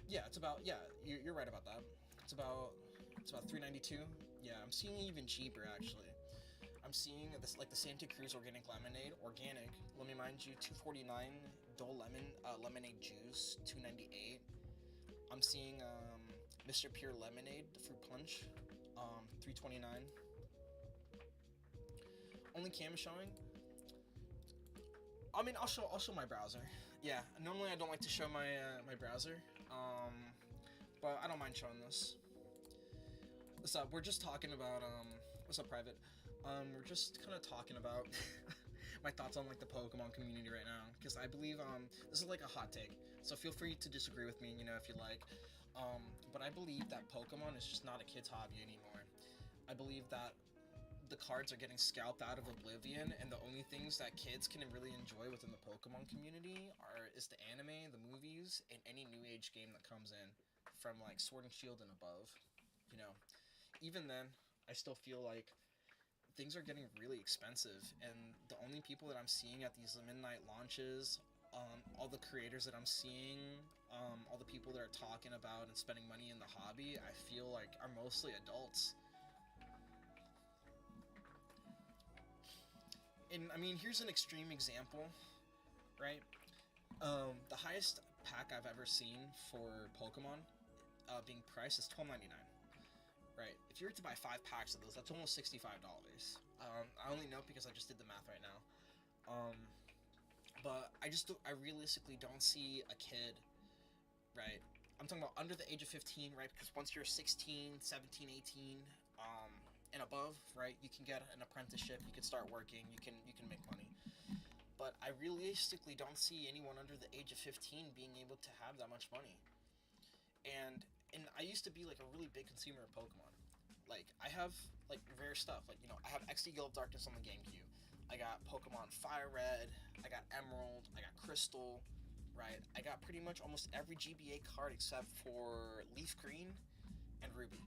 [SPEAKER 4] Yeah, you're right about that. It's about $3.92. Yeah, I'm seeing even cheaper actually. I'm seeing this like the Santa Cruz organic lemonade, let me mind you, $2.49. Dole lemonade juice, $2.98. I'm seeing Mr. Pure Lemonade, the fruit punch, $3.29. Only cam is showing. I mean, I'll show my browser. Yeah, normally I don't like to show my my browser, but I don't mind showing this. What's up? We're just talking about what's up, private? We're just kind of talking about my thoughts on like the Pokemon community right now, because I believe this is like a hot take, so feel free to disagree with me, if you like. But I believe that Pokemon is just not a kid's hobby anymore. I believe that the cards are getting scalped out of oblivion, and the only things that kids can really enjoy within the Pokemon community is the anime, the movies, and any new age game that comes in from like Sword and Shield and above. Even then, I still feel like things are getting really expensive, and the only people that I'm seeing at these midnight launches, all the creators that I'm seeing, all the people that are talking about and spending money in the hobby, I feel like are mostly adults. And I mean, here's an extreme example, right? The highest pack I've ever seen for Pokemon being priced is $12.99. Right, if you were to buy 5 packs of those, that's almost $65. I only know because I just did the math right now. But I realistically don't see a kid, right? I'm talking about under the age of 15, right? Because once you're 16, 17, 18, and above, right, you can get an apprenticeship, you can start working, you can make money. But I realistically don't see anyone under the age of 15 being able to have that much money. And I used to be like a really big consumer of Pokemon. Like I have like rare stuff. Like I have XD Guild of Darkness on the GameCube. I got Pokemon Fire Red. I got Emerald. I got Crystal. Right. I got pretty much almost every GBA card except for Leaf Green and Ruby.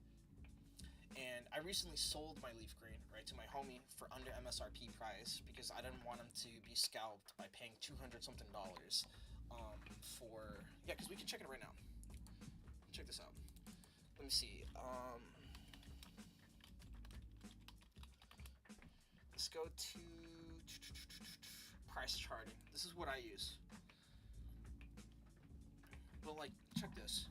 [SPEAKER 4] And I recently sold my Leaf Green, right, to my homie for under MSRP price because I didn't want him to be scalped by paying $200 something because we can check it right now. Check this out. Let me see. Let's go to price charting. This is what I use. But like, check this.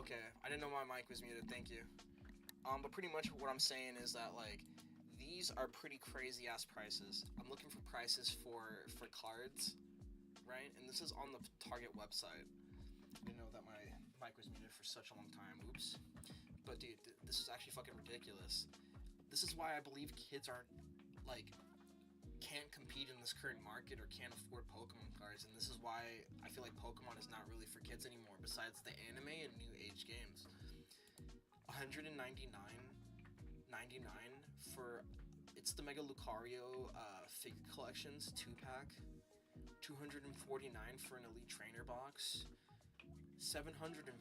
[SPEAKER 4] Okay, I didn't know my mic was muted. Thank you. But pretty much what I'm saying is that like these are pretty crazy ass prices. I'm looking for prices for cards, right? And this is on the Target website. I didn't know that my mic was muted for such a long time. Oops. But dude, this is actually fucking ridiculous. This is why I believe kids aren't like can't compete in this current market or can't afford Pokemon cards, and this is why I feel like Pokemon is not really for kids anymore besides the anime and new age games. $199.99 for it's the Mega Lucario figure collections 2-pack, $249 for an Elite Trainer box, $749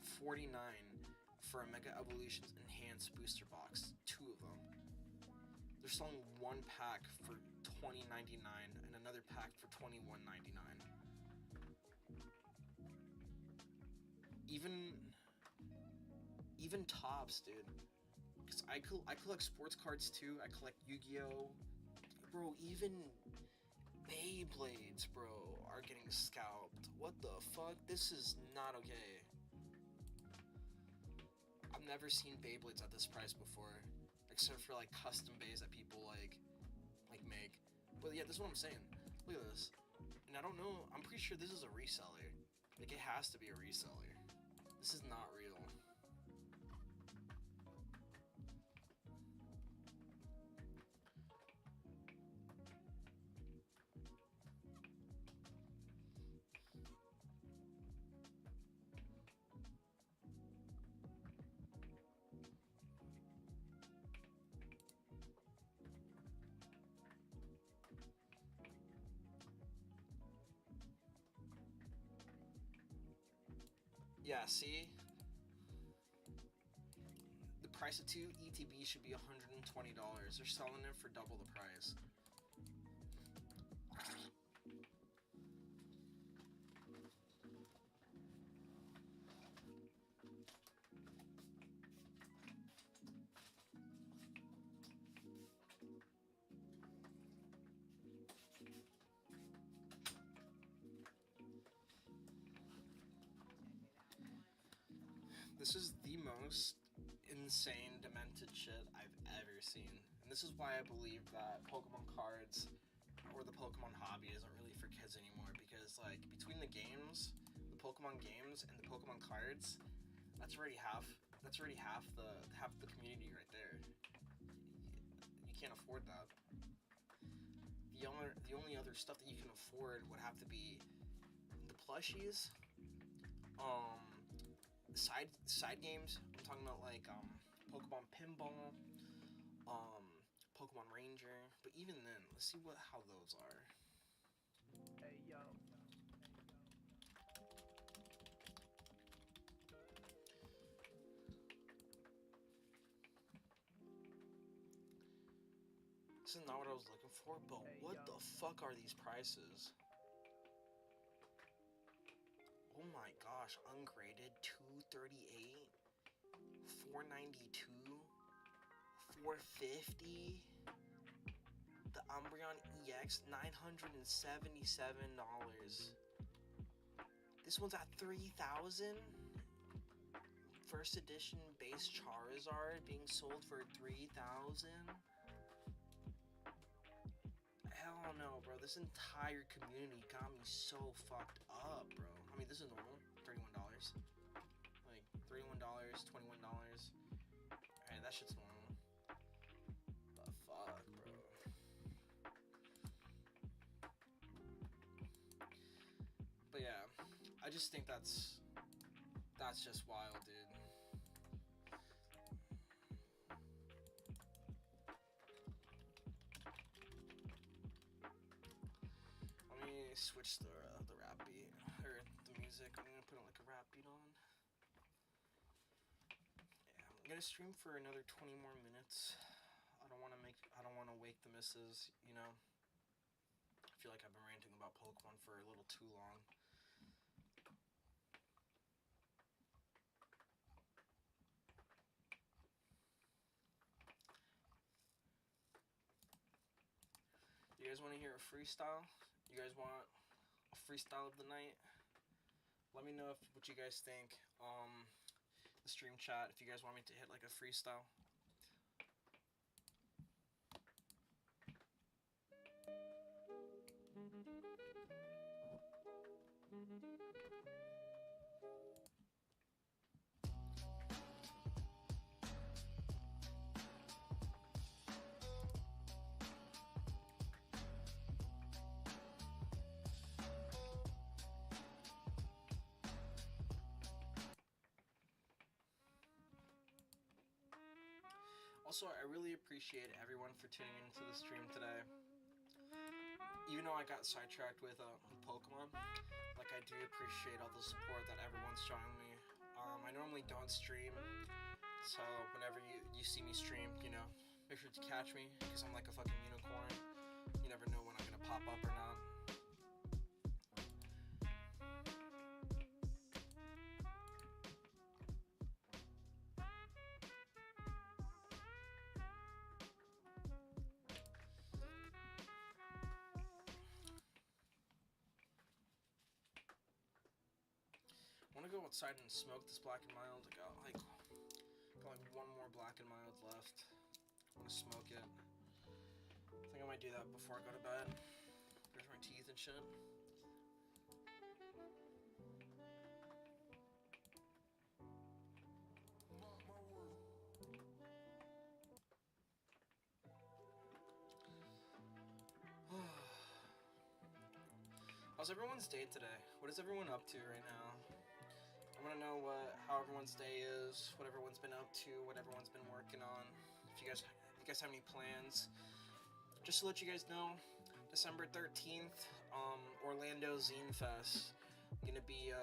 [SPEAKER 4] for a Mega Evolutions Enhanced booster box, 2 of them. They're selling 1 pack for $20.99 and another pack for $21.99. Even Topps, dude. Cause I collect sports cards too. I collect Yu-Gi-Oh, bro. Even Beyblades, bro, are getting scalped. What the fuck? This is not okay. I've never seen Beyblades at this price before, except for like custom bays that people like make. But yeah, this is what I'm saying. Look at this. And I don't know. I'm pretty sure this is a reseller. Like it has to be a reseller. This is not real. Yeah, see? The price of 2 ETB should be $120. They're selling it for double the price. This is the most insane, demented shit I've ever seen. And this is why I believe that Pokemon cards or the Pokemon hobby isn't really for kids anymore. Because like between the games, the Pokemon games and the Pokemon cards, that's already half the community right there. You can't afford that. The only other stuff that you can afford would have to be the plushies, side games. I'm talking about like Pokemon Pinball, Pokemon Ranger. But even then, let's see how those are.
[SPEAKER 5] Hey yo.
[SPEAKER 4] This is not what I was looking for, but what the fuck are these prices? Oh my gosh, ungraded, $238, $492, $450. The Umbreon EX, $977. This one's at $3,000. First edition base Charizard being sold for $3,000. Hell no, bro. This entire community got me so fucked up, bro. I mean, this is normal. $31. Like, $31, $21. Alright, that shit's normal. The fuck, bro. But yeah, I just think that's just wild, dude. Switch the rap beat or the music. I'm gonna put like a rap beat on. Yeah, I'm gonna stream for another 20 more minutes. I don't want to wake the missus, you know. I feel like I've been ranting about Pokemon for a little too long. You guys want to hear a freestyle? You guys want a freestyle of the night? Let me know what you guys think. the stream chat if you guys want me to hit like a freestyle. Also, I really appreciate everyone for tuning into the stream today. Even though I got sidetracked with Pokemon, like I do appreciate all the support that everyone's showing me. I normally don't stream, so whenever you see me stream, you know, make sure to catch me, because I'm like a fucking unicorn. You never know when I'm gonna pop up or not. I want to go outside and smoke this Black and Mild. I got like one more Black and Mild left. I want to smoke it. I think I might do that before I go to bed. Brush my teeth and shit. How's everyone's day today? What is everyone up to right now? I want to know how everyone's day is, what everyone's been up to, what everyone's been working on. If you guys have any plans. Just to let you guys know, December 13th, Orlando Zine Fest. I'm gonna be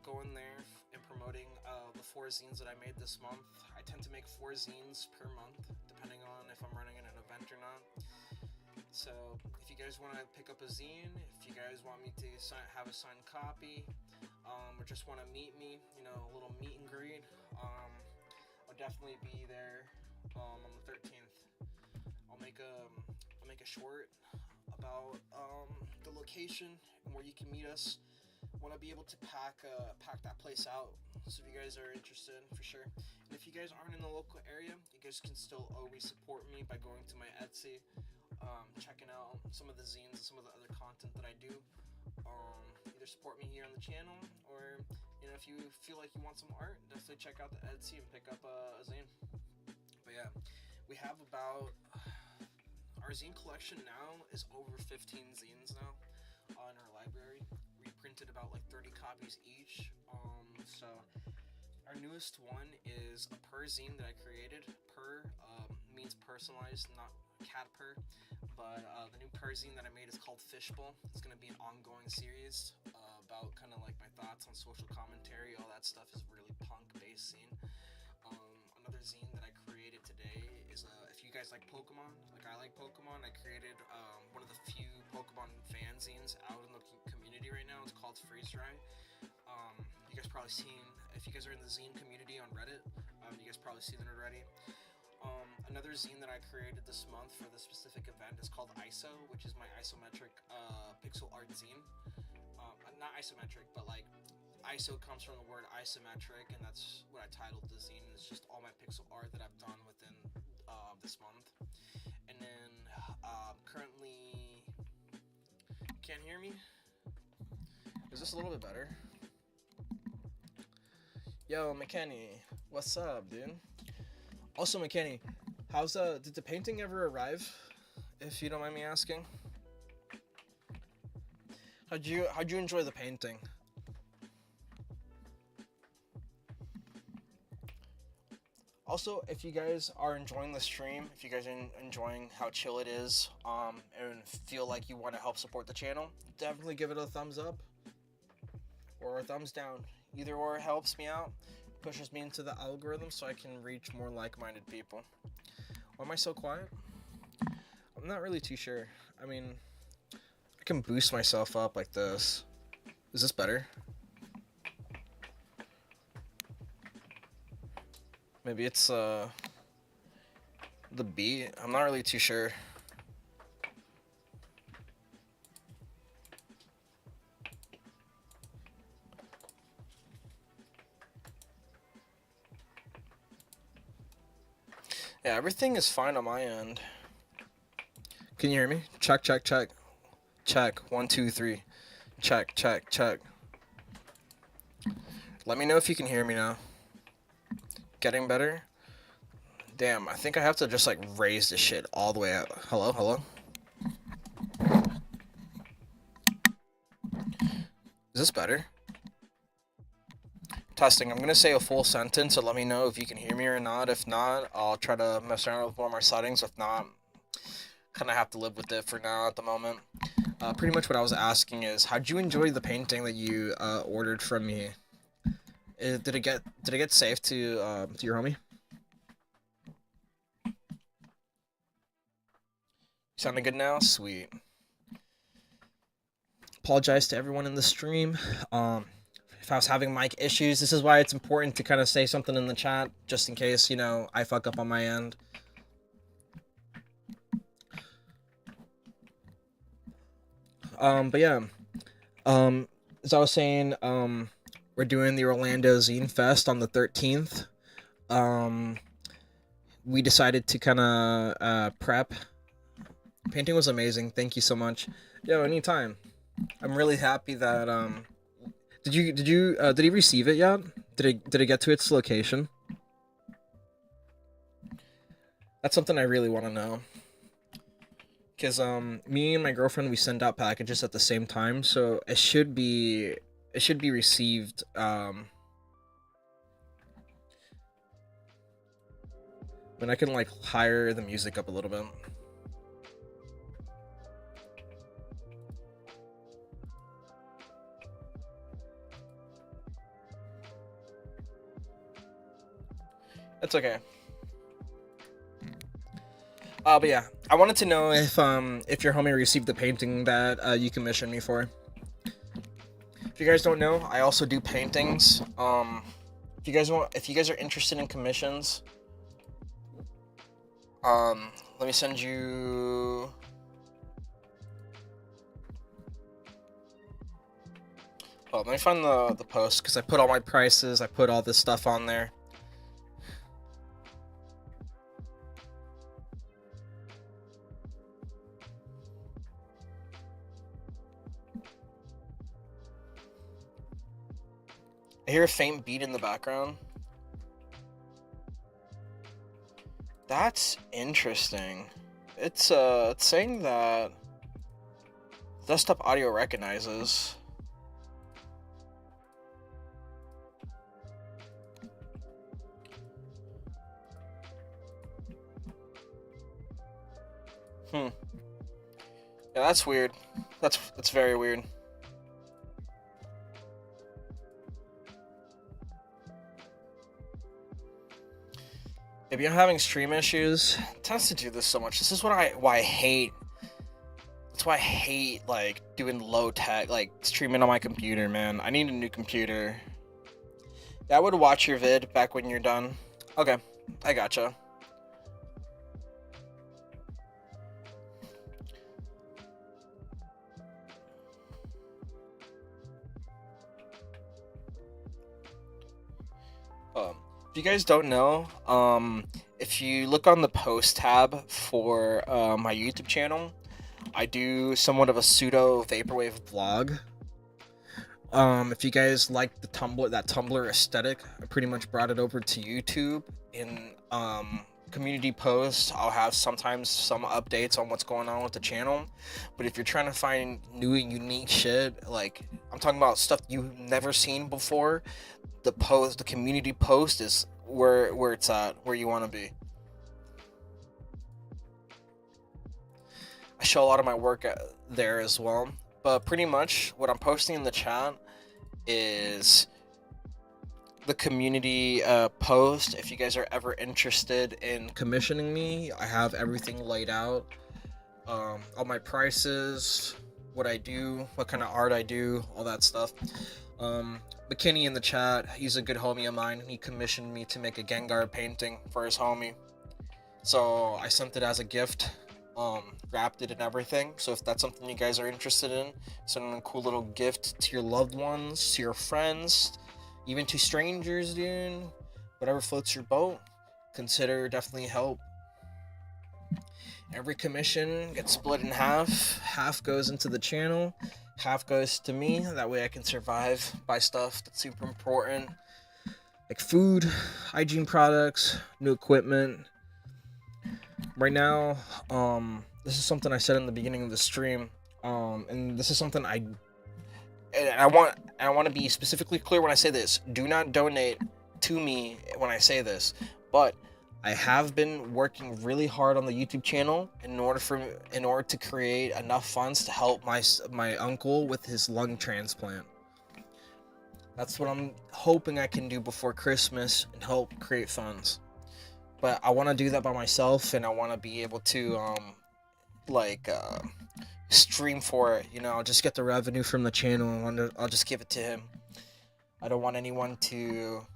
[SPEAKER 4] going there and promoting the 4 zines that I made this month. I tend to make 4 zines per month, depending on if I'm running an event or not. So if you guys want to pick up a zine, if you guys want me to have a signed copy, or just want to meet me, you know, a little meet and greet, I'll definitely be there on the 13th. I'll make a short about the location and where you can meet us. Want to be able to pack that place out. So if you guys are interested, for sure. And if you guys aren't in the local area, you guys can still always support me by going to my Etsy, checking out some of the zines and some of the other content that I do. Either support me here on the channel, or you know, if you feel like you want some art, definitely check out the Etsy and pick up a zine. But yeah, we have about our zine collection now is over 15 zines now in our library. We printed about like 30 copies each. So our newest one is a purr zine that I created. Purr means personalized, not cat purr. But the new purr zine that I made is called Fishbowl. It's going to be an ongoing series about kind of like my thoughts on social commentary. All that stuff is really punk-based zine. Another zine that I created today is if you guys like Pokemon, like I like Pokemon, I created one of the few Pokemon fanzines out in the community right now. It's called Freeze Dry. You guys probably seen, if you guys are in the zine community on Reddit, you guys probably seen it already. Another zine that I created this month for this specific event is called ISO, which is my isometric pixel art zine. Not isometric, but like ISO comes from the word isometric, and that's what I titled the zine. It's just all my pixel art that I've done within this month. And then currently, can't hear me? Is this a little bit better? Yo, McKenny, what's up, dude? Also, McKenny, did the painting ever arrive? If you don't mind me asking. How'd you enjoy the painting? Also, if you guys are enjoying the stream, if you guys are enjoying how chill it is, and feel like you want to help support the channel, definitely give it a thumbs up or a thumbs down. Either or helps me out, pushes me into the algorithm so I can reach more like-minded people. Why am I so quiet? I'm not really too sure. I mean, I can boost myself up like this. Is this better? Maybe it's the beat. I'm not really too sure. Yeah, everything is fine on my end. Can you hear me? Check, check, check. Check. 1, 2, 3. Check, check, check. Let me know if you can hear me now. Getting better? Damn, I think I have to just like raise this shit all the way up. Hello, hello? Is this better? Testing. I'm gonna say a full sentence, so let me know if you can hear me or not. If not, I'll try to mess around with one more settings. If not, kind of have to live with it for now at the moment. Pretty much what I was asking is, how'd you enjoy the painting that you ordered from me? Did it get safe to your homie? Sounding good now? Sweet. Apologize to everyone in the stream. If I was having mic issues, this is why it's important to kind of say something in the chat, just in case, you know, I fuck up on my end. But yeah, as I was saying, we're doing the Orlando Zine Fest on the 13th. We decided to kind of prep. Painting was amazing. Thank you so much. Yo, anytime. I'm really happy that did he receive it yet? Did it get to its location? That's something I really want to know. Cause me and my girlfriend, we send out packages at the same time, so it should be received when I can like higher the music up a little bit. That's okay. But yeah, I wanted to know if your homie received the painting that you commissioned me for. If you guys don't know, I also do paintings. If you guys are interested in commissions, let me send you. Oh, let me find the post because I put all my prices. I put all this stuff on there. I hear a faint beat in the background. That's interesting. It's saying that desktop audio recognizes. Yeah, that's weird. That's very weird. If you're having stream issues, it tends to do this so much. This is why I hate. That's why I hate like doing low tech, like streaming on my computer, man. I need a new computer. Yeah, I would watch your vid back when you're done. Okay, I gotcha. If you guys don't know, if you look on the post tab for my YouTube channel, I do somewhat of a pseudo vaporwave vlog. If you guys like the Tumblr aesthetic, I pretty much brought it over to YouTube. In community posts, I'll have sometimes some updates on what's going on with the channel. But if you're trying to find new and unique shit, like I'm talking about stuff you've never seen before, the community post is where it's at, where you want to be. I show a lot of my work there as well, but pretty much what I'm posting in the chat is the community post. If you guys are ever interested in commissioning me, I have everything laid out, all my prices, what I do, what kind of art I do, all that stuff. McKinney in the chat, he's a good homie of mine. He commissioned me to make a Gengar painting for his homie, so I sent it as a gift, wrapped it and everything. So if that's something you guys are interested in, sending a cool little gift to your loved ones, to your friends, even to strangers, dude, whatever floats your boat, consider definitely help every commission gets split in half. Half goes into the channel, half goes to me. That way I can survive, buy stuff that's super important, like food, hygiene products, new equipment. Right now, this is something I said in the beginning of the stream, and this is something I want to be specifically clear when I say this. Do not donate to me when I say this, but I have been working really hard on the YouTube channel in order to create enough funds to help my uncle with his lung transplant. That's what I'm hoping I can do before Christmas and help create funds. But I want to do that by myself, and I want to be able to stream for it. You know, I'll just get the revenue from the channel and I'll just give it to him. I don't want anyone to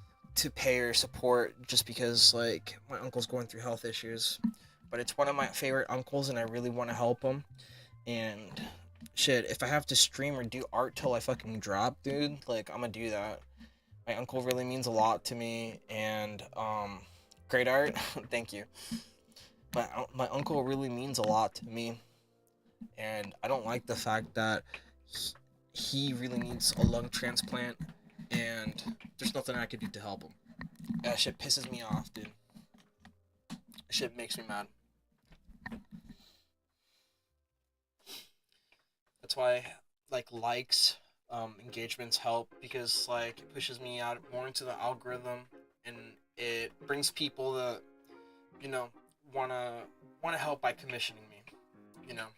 [SPEAKER 4] pay or support just because like my uncle's going through health issues. But it's one of my favorite uncles and I really want to help him. And shit, if I have to stream or do art till I fucking drop, dude, like I'm gonna do that. My uncle really means a lot to me, and great art. Thank you. My uncle really means a lot to me, and I don't like the fact that he really needs a lung transplant, and there's nothing I can do to help him. That shit pisses me off, dude. That shit makes me mad. That's why, like, likes, engagements help, because, like, it pushes me out more into the algorithm, and it brings people that, you know, wanna help by commissioning me, you know.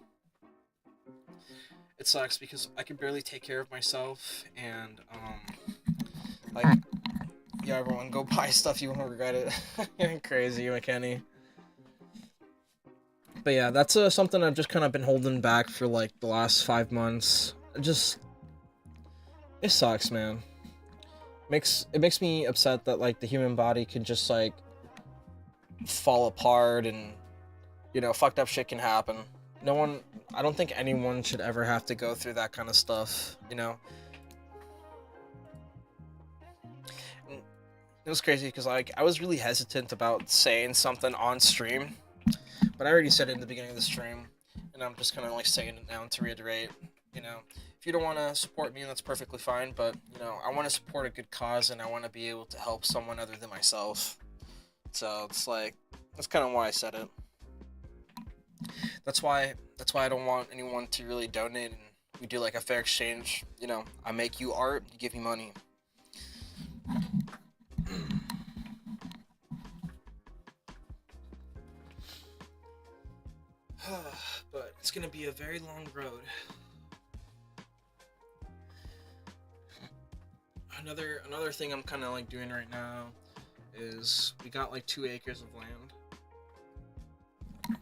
[SPEAKER 4] It sucks because I can barely take care of myself, and like, yeah, everyone go buy stuff, you won't regret it. You're crazy, McKenny. But yeah, that's something I've just kind of been holding back for like the last 5 months. It sucks, man. It makes me upset that like the human body can just like fall apart, and you know, fucked up shit can happen. I don't think anyone should ever have to go through that kind of stuff, you know. And it was crazy because like I was really hesitant about saying something on stream, but I already said it in the beginning of the stream, and I'm just kind of like saying it now to reiterate, you know. If you don't want to support me, that's perfectly fine, but you know, I want to support a good cause, and I want to be able to help someone other than myself. So it's like, that's kind of why I said it. That's why I don't want anyone to really donate, and we do like a fair exchange. You know, I make you art, you give me money. But it's gonna be a very long road. Another thing I'm kind of like doing right now is we got like 2 acres of land.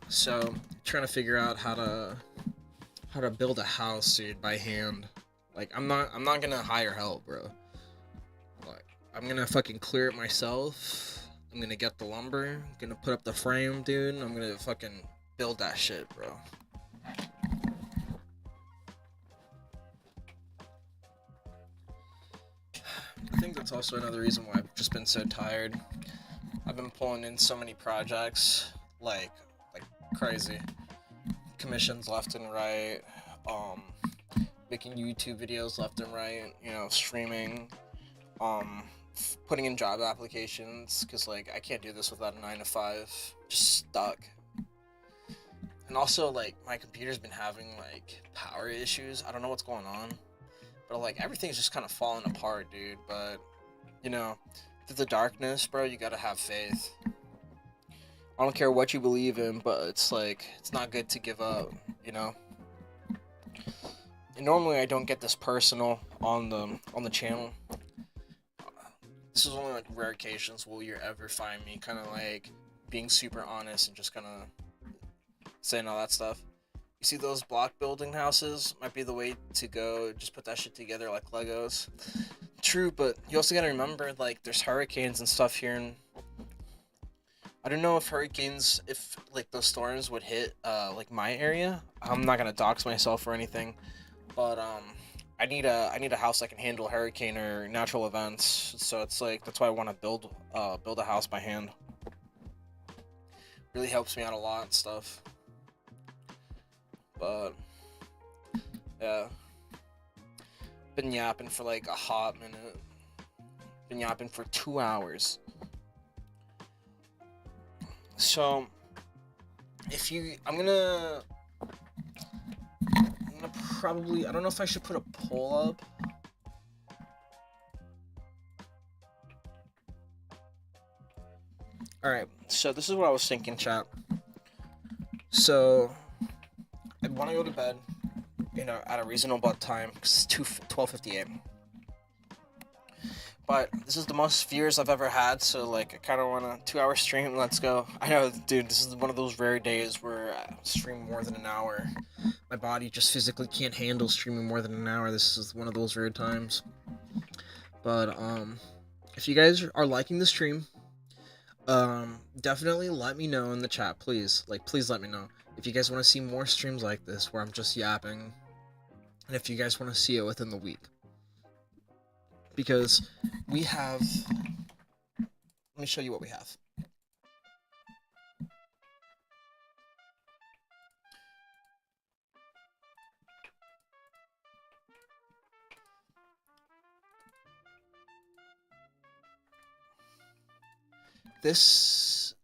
[SPEAKER 4] So, trying to figure out how to build a house, dude, by hand. Like, I'm not gonna hire help, bro. Like, I'm gonna fucking clear it myself. I'm gonna get the lumber. I'm gonna put up the frame, dude. I'm gonna fucking build that shit, bro. I think that's also another reason why I've just been so tired. I've been pulling in so many projects, like crazy. Commissions left and right, making YouTube videos left and right, you know, streaming, putting in job applications, because like I can't do this without a 9 to 5, just stuck. And also like my computer's been having like power issues. I don't know what's going on, but like everything's just kind of falling apart, dude. But you know, through the darkness, bro, you gotta have faith. I don't care what you believe in, but it's like, it's not good to give up, you know? And normally I don't get this personal on the channel. This is only like rare occasions will you ever find me kind of like being super honest and just kind of saying all that stuff. You see those block building houses? Might be the way to go. Just put that shit together like Legos. True, but you also gotta remember, like, there's hurricanes and stuff here, and I don't know if like those storms would hit like my area. I'm not gonna dox myself or anything, but I need a house that can handle hurricane or natural events. So it's like, that's why I want to build a house by hand. Really helps me out a lot and stuff. But yeah, been yapping for like a hot minute. Been yapping for 2 hours. So if you, I'm gonna probably, I don't know if I should put a poll up. Alright, so this is what I was thinking, chat. So, I want to go to bed, at a reasonable time, because it's 12:58. But this is the most viewers I've ever had, so, like, I kind of want a 2-hour stream, let's go. I know, dude, this is one of those rare days where I stream more than an hour. My body just physically can't handle streaming more than an hour. This is one of those rare times. But, if you guys are liking the stream, definitely let me know in the chat, please. Like, please let me know if you guys want to see more streams like this where I'm just yapping, and if you guys want to see it within the week. Because we have, let me show you what we have. This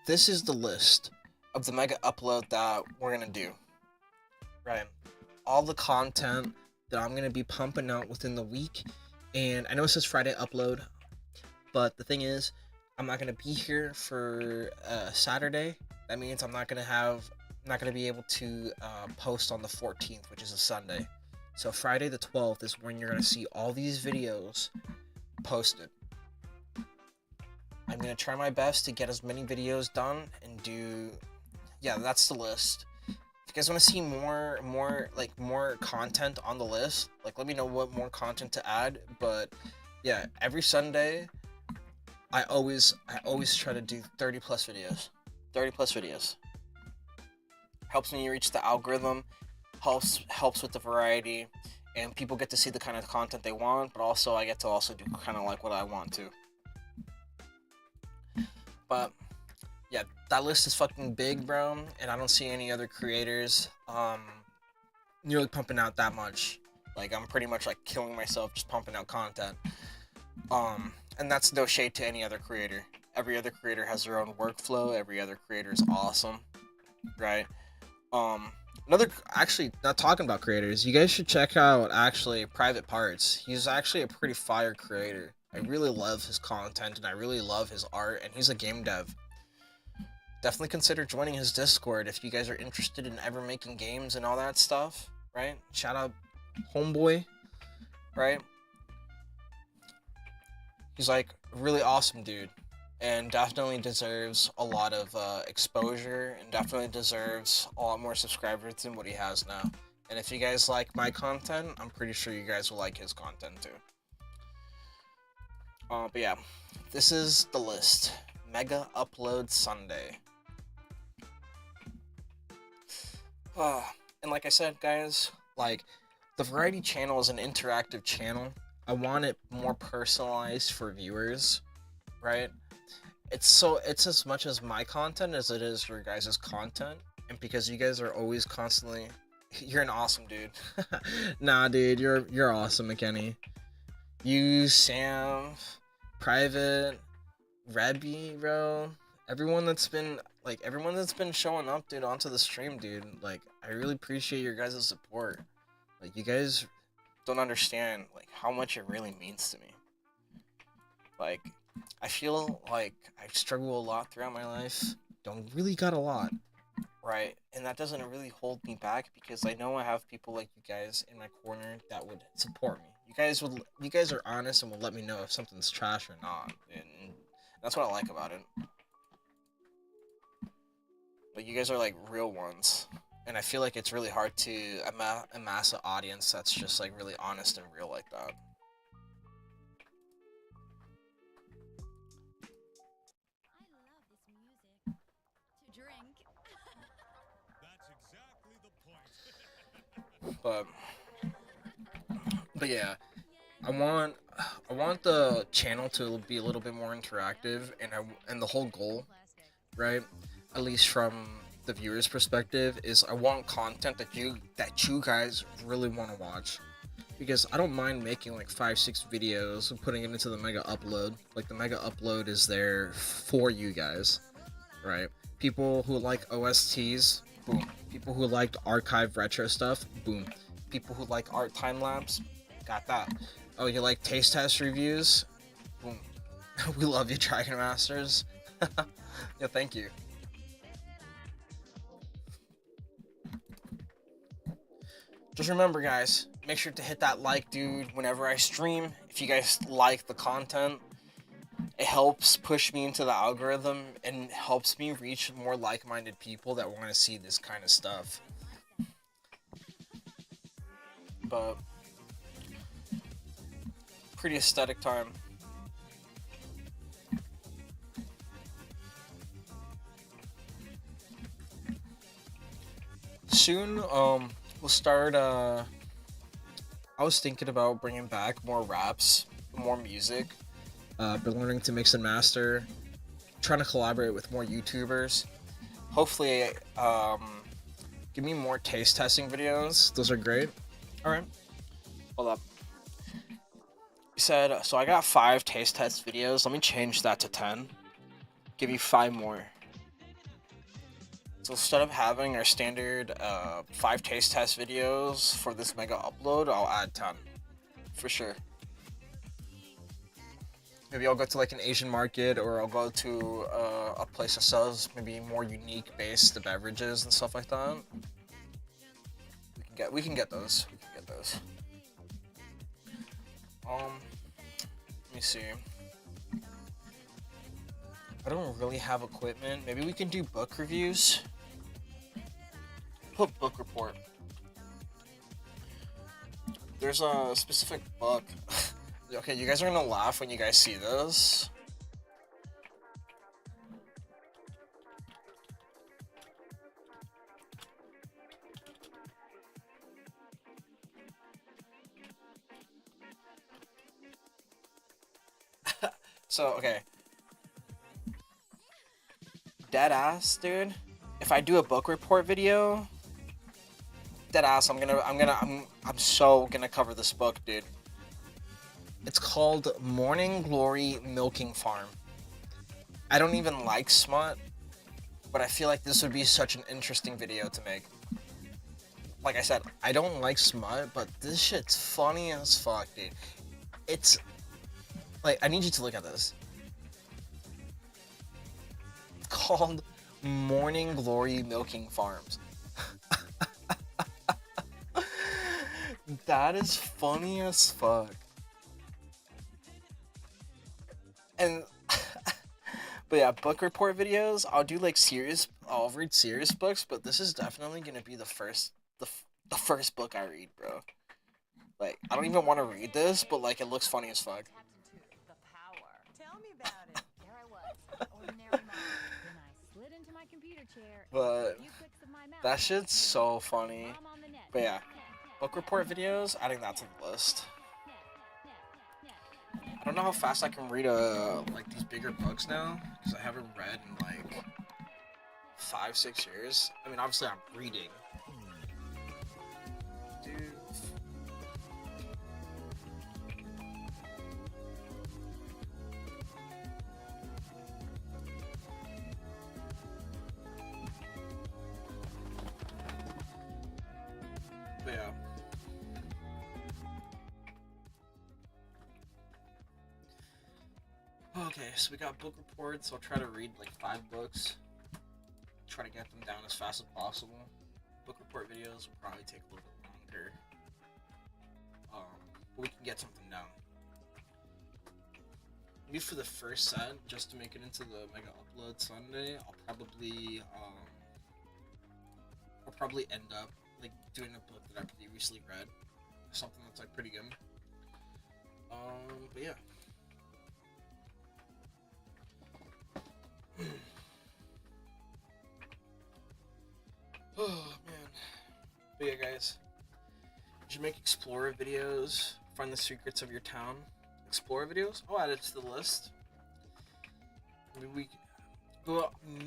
[SPEAKER 4] is the list of the mega upload that we're gonna do, right? All the content that I'm gonna be pumping out within the week. And I know it says Friday upload, but the thing is, I'm not gonna be here for Saturday. That means I'm not gonna be able to post on the 14th, which is a Sunday. So Friday the 12th is when you're gonna see all these videos posted. I'm gonna try my best to get as many videos done and do. Yeah, that's the list. If you guys want to see more content on the list, like, let me know what more content to add. But yeah, every Sunday, I always try to do 30 plus videos. 30 plus videos helps me reach the algorithm, helps with the variety, and people get to see the kind of content they want. But also, I get to also do kind of like what I want to. But yeah, that list is fucking big, bro, and I don't see any other creators nearly pumping out that much. Like, I'm pretty much like killing myself just pumping out content. And that's no shade to any other creator. Every other creator has their own workflow. Every other creator is awesome, right? Actually, not talking about creators, you guys should check out actually Private Parts. He's actually a pretty fire creator. I really love his content and I really love his art, and he's a game dev. Definitely consider joining his Discord if you guys are interested in ever making games and all that stuff, right? Shout out Homeboy, right? He's like a really awesome dude and definitely deserves a lot of exposure and definitely deserves a lot more subscribers than what he has now. And if you guys like my content, I'm pretty sure you guys will like his content too. But yeah, this is the list. Mega Upload Sunday. And like I said, guys, like, the variety channel is an interactive channel. I want it more personalized for viewers, right? It's as much as my content as it is your guys' content. And because you guys are always constantly, you're an awesome dude. Nah, dude, you're awesome, McKenny. You, Sam, Private, Rebby, bro. Everyone that's been showing up, dude, onto the stream, dude. Like, I really appreciate your guys' support. Like, you guys don't understand, like, how much it really means to me. Like, I feel like I struggle a lot throughout my life. Don't really got a lot, right? And that doesn't really hold me back because I know I have people like you guys in my corner that would support me. You guys are honest and will let me know if something's trash or not, and that's what I like about it. Like, you guys are like real ones, and I feel like it's really hard to amass an audience that's just like really honest and real like that.
[SPEAKER 1] I love this music to drink.
[SPEAKER 2] That's exactly the point.
[SPEAKER 4] But yeah, I want the channel to be a little bit more interactive, and the whole goal, right? At least from the viewer's perspective is I want content that you guys really want to watch. Because I don't mind making like 5-6 videos and putting it into the mega upload. Like the mega upload is there for you guys, right? People who like OSTs, boom. People who liked archive retro stuff, boom. People who like art time lapse, got that. Oh, you like taste test reviews? Boom. We love you, Dragon Masters. Yeah, thank you. Just remember, guys, make sure to hit that like, dude, whenever I stream. If you guys like the content, it helps push me into the algorithm and helps me reach more like-minded people that want to see this kind of stuff. But pretty aesthetic time. Soon, we'll start, I was thinking about bringing back more raps, more music. Been learning to mix and master, trying to collaborate with more YouTubers. Hopefully, give me more taste testing videos. Those are great. Alright. Hold up. You said, so I got 5 taste test videos. Let me change that to 10. Give you 5 more. So instead of having our standard 5 taste test videos for this mega upload, I'll add 10. For sure. Maybe I'll go to like an Asian market, or I'll go to a place that sells maybe more unique based beverages and stuff like that. We can get those. We can get those. Let me see. I don't really have equipment. Maybe we can do book reviews. Put book report. There's a specific book. Okay, you guys are gonna laugh when you guys see this. So, okay. Dead ass, dude. If I do a book report video, dead ass, I'm so gonna cover this book, dude. It's called Morning Glory Milking Farm. I don't even like smut, but I feel like this would be such an interesting video to make. Like I said, I don't like smut, but this shit's funny as fuck, dude. It's like, I need you to look at this. It's called Morning Glory Milking Farms. That is funny as fuck. And but yeah, book report videos, I'll do like I'll read serious books, but this is definitely gonna be the first book I read, bro. Like, I don't even want to read this, but like, it looks funny as fuck.
[SPEAKER 3] Tell me about it. There I was, ordinary mom. Then I slid into my computer chair.
[SPEAKER 4] But that shit's so funny. But yeah, book report videos, adding that to the list. I don't know how fast I can read like these bigger books now, because I haven't read in like 5-6 years. I mean, obviously I'm reading. Dude. But yeah. Okay, so we got book reports. I'll try to read like 5 books. Try to get them down as fast as possible. Book report videos will probably take a little bit longer. But we can get something down. Maybe for the first set, just to make it into the mega upload Sunday, I'll probably end up like doing a book that I previously read. Something that's like pretty good. But yeah. Oh man. But yeah, guys, you should make explorer videos, find the secrets of your town. Explorer videos, I'll add it to the list.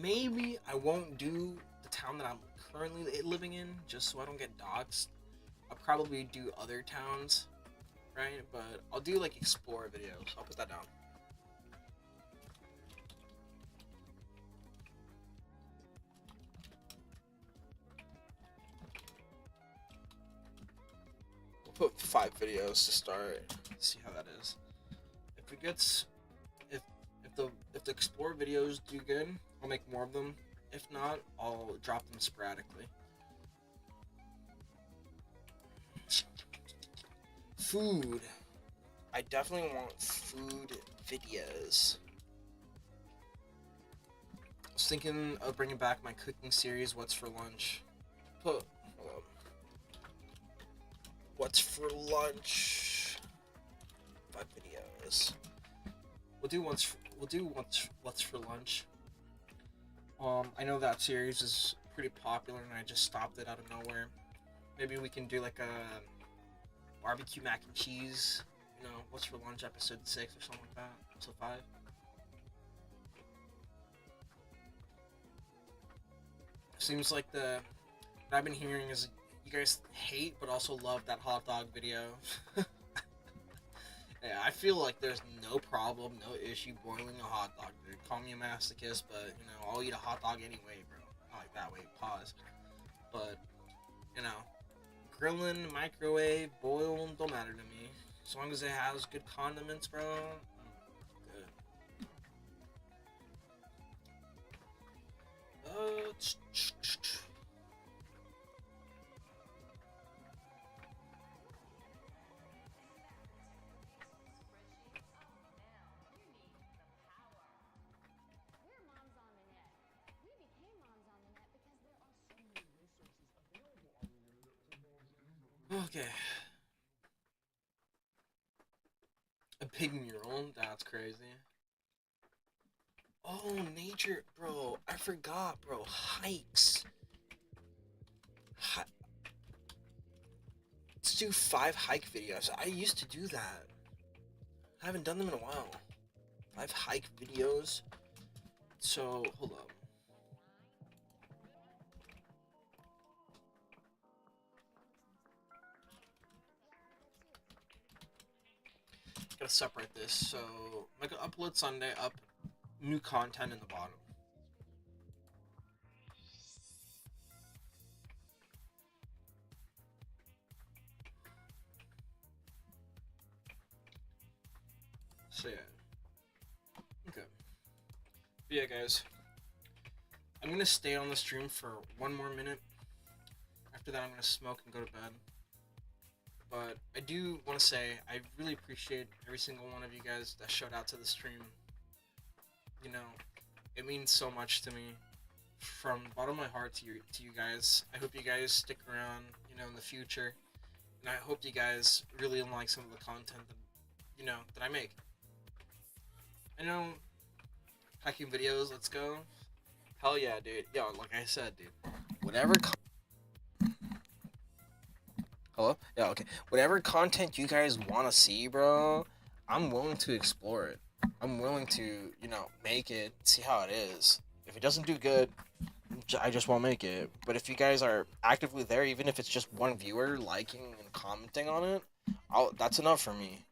[SPEAKER 4] Maybe I won't do the town that I'm currently living in, just so I don't get doxxed. I'll probably do other towns, right? But I'll do like explore videos. I'll put that down. We'll put 5 videos to start. See how that is. If it gets, if the explore videos do good, I'll make more of them. If not, I'll drop them sporadically. Food. I definitely want food videos. I was thinking of bringing back my cooking series, What's for Lunch. What's for lunch? 5 videos. We'll do what's for lunch. I know that series is pretty popular and I just stopped it out of nowhere. Maybe we can do like a barbecue mac and cheese, you know, what's for lunch episode 6 or something like that. Episode 5. Seems like what I've been hearing is you guys hate but also love that hot dog video. Yeah, I feel like there's no problem, no issue boiling a hot dog, dude. Call me a masochist, but, you know, I'll eat a hot dog anyway, bro. Not like that, wait, pause. But, you know, grilling, microwave, boil, don't matter to me. As long as it has good condiments, bro, good. Okay. A pig mural? That's crazy. Oh, nature, bro. I forgot, bro. Hikes. Let's do 5 hike videos. I used to do that. I haven't done them in a while. 5 hike videos. So, hold up. Gotta separate this. So, make an upload Sunday, up new content in the bottom. So yeah. Okay. But yeah, guys. I'm gonna stay on the stream for 1 more minute. After that, I'm gonna smoke and go to bed. But I do want to say I really appreciate every single one of you guys that showed out to the stream. You know, it means so much to me. From the bottom of my heart to you guys. I hope you guys stick around, you know, in the future. And I hope you guys really like some of the content that, you know, that I make. I know, hacking videos, let's go. Hell yeah, dude. Yo, like I said, dude. Whatever. Hello? Yeah, okay. Whatever content you guys want to see, bro, I'm willing to explore it. I'm willing to, you know, make it, see how it is. If it doesn't do good, I just won't make it. But if you guys are actively there, even if it's just one viewer liking and commenting on it, that's enough for me.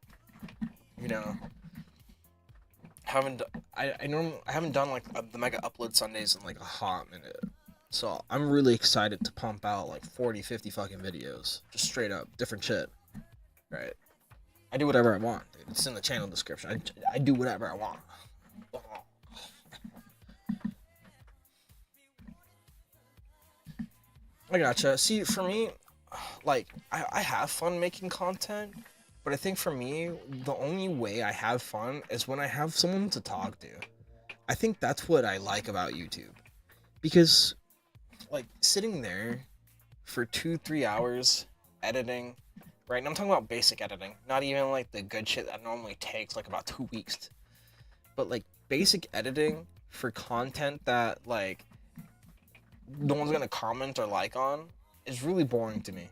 [SPEAKER 4] You know, I haven't done like the mega upload Sundays in like a hot minute. So I'm really excited to pump out like 40, 50 fucking videos. Just straight up, different shit. Right. I do whatever I want, dude. It's in the channel description. I do whatever I want. I gotcha. See, for me, like, I have fun making content, but I think for me, the only way I have fun is when I have someone to talk to. I think that's what I like about YouTube. Because, like, sitting there for 2-3 hours editing, right? And I'm talking about basic editing, not even like the good shit that normally takes like about 2 weeks. But like basic editing for content that like no one's gonna comment or like on is really boring to me.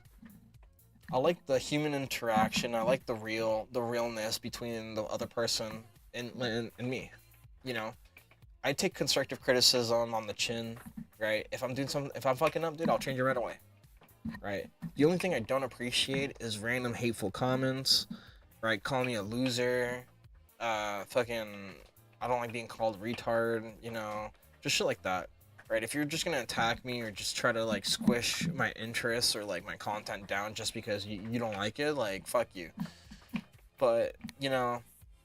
[SPEAKER 4] I like the human interaction. I like the realness between the other person and me. You know, I take constructive criticism on the chin. right? If I'm fucking up, dude, I'll change it right away, right? The only thing I don't appreciate is random hateful comments, right? Calling me a loser, fucking, I don't like being called retard, you know, just shit like that, right? If you're just gonna attack me or just try to like squish my interests or like my content down just because you don't like it, like, fuck you. But, you know,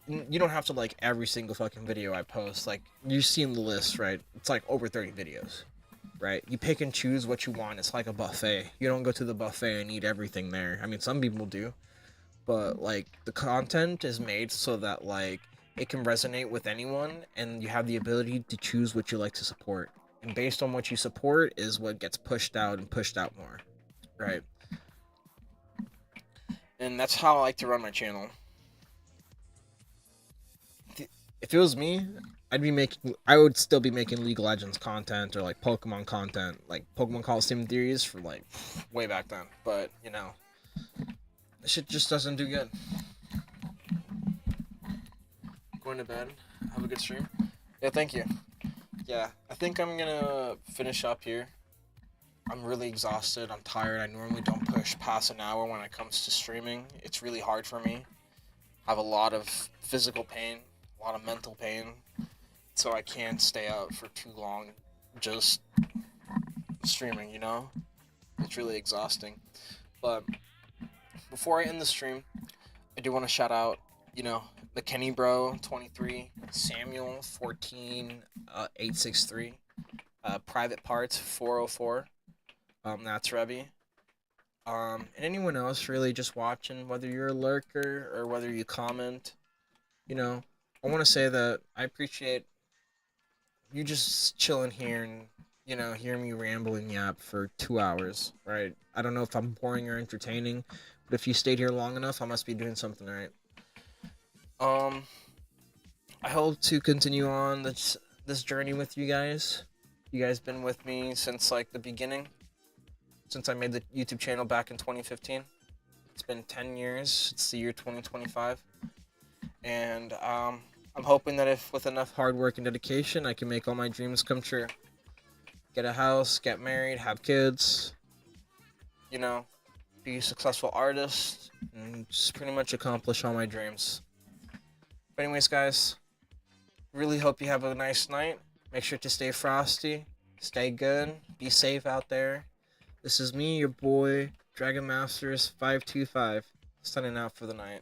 [SPEAKER 4] you don't have to like every single fucking video I post. Like, you've seen the list, right? It's like over 30 videos, right? You pick and choose what you want. It's like a buffet. You don't go to the buffet and eat everything there. I mean, some people do, but like the content is made so that like it can resonate with anyone, and you have the ability to choose what you like to support. And based on what you support is what gets pushed out and pushed out more, right? And that's how I like to run my channel. If it was me, I would still be making League of Legends content or like Pokemon content, like Pokemon Colosseum theories for like way back then. But, you know, this shit just doesn't do good. Going to bed. Have a good stream. Yeah, thank you. Yeah, I think I'm gonna finish up here. I'm really exhausted. I'm tired. I normally don't push past an hour when it comes to streaming. It's really hard for me. I have a lot of physical pain, a lot of mental pain, so I can't stay out for too long just streaming, you know? It's really exhausting. But before I end the stream, I do want to shout out, you know, the Kenny Bro 23, Samuel 14 863, Private Parts 404. That's Rebby. And anyone else really just watching, whether you're a lurker or whether you comment, you know, I want to say that I appreciate you just chilling here and, you know, hear me ramble and yap for 2 hours, right? I don't know if I'm boring or entertaining, but if you stayed here long enough, I must be doing something right. I hope to continue on this journey with you guys. You guys been with me since like the beginning, since I made the YouTube channel back in 2015. It's been 10 years. It's the year 2025. And I'm hoping that if with enough hard work and dedication, I can make all my dreams come true. Get a house, get married, have kids, you know, be a successful artist, and just pretty much accomplish all my dreams. But anyways, guys, really hope you have a nice night. Make sure to stay frosty, stay good, be safe out there. This is me, your boy, Dragon Masters 525, signing out for the night.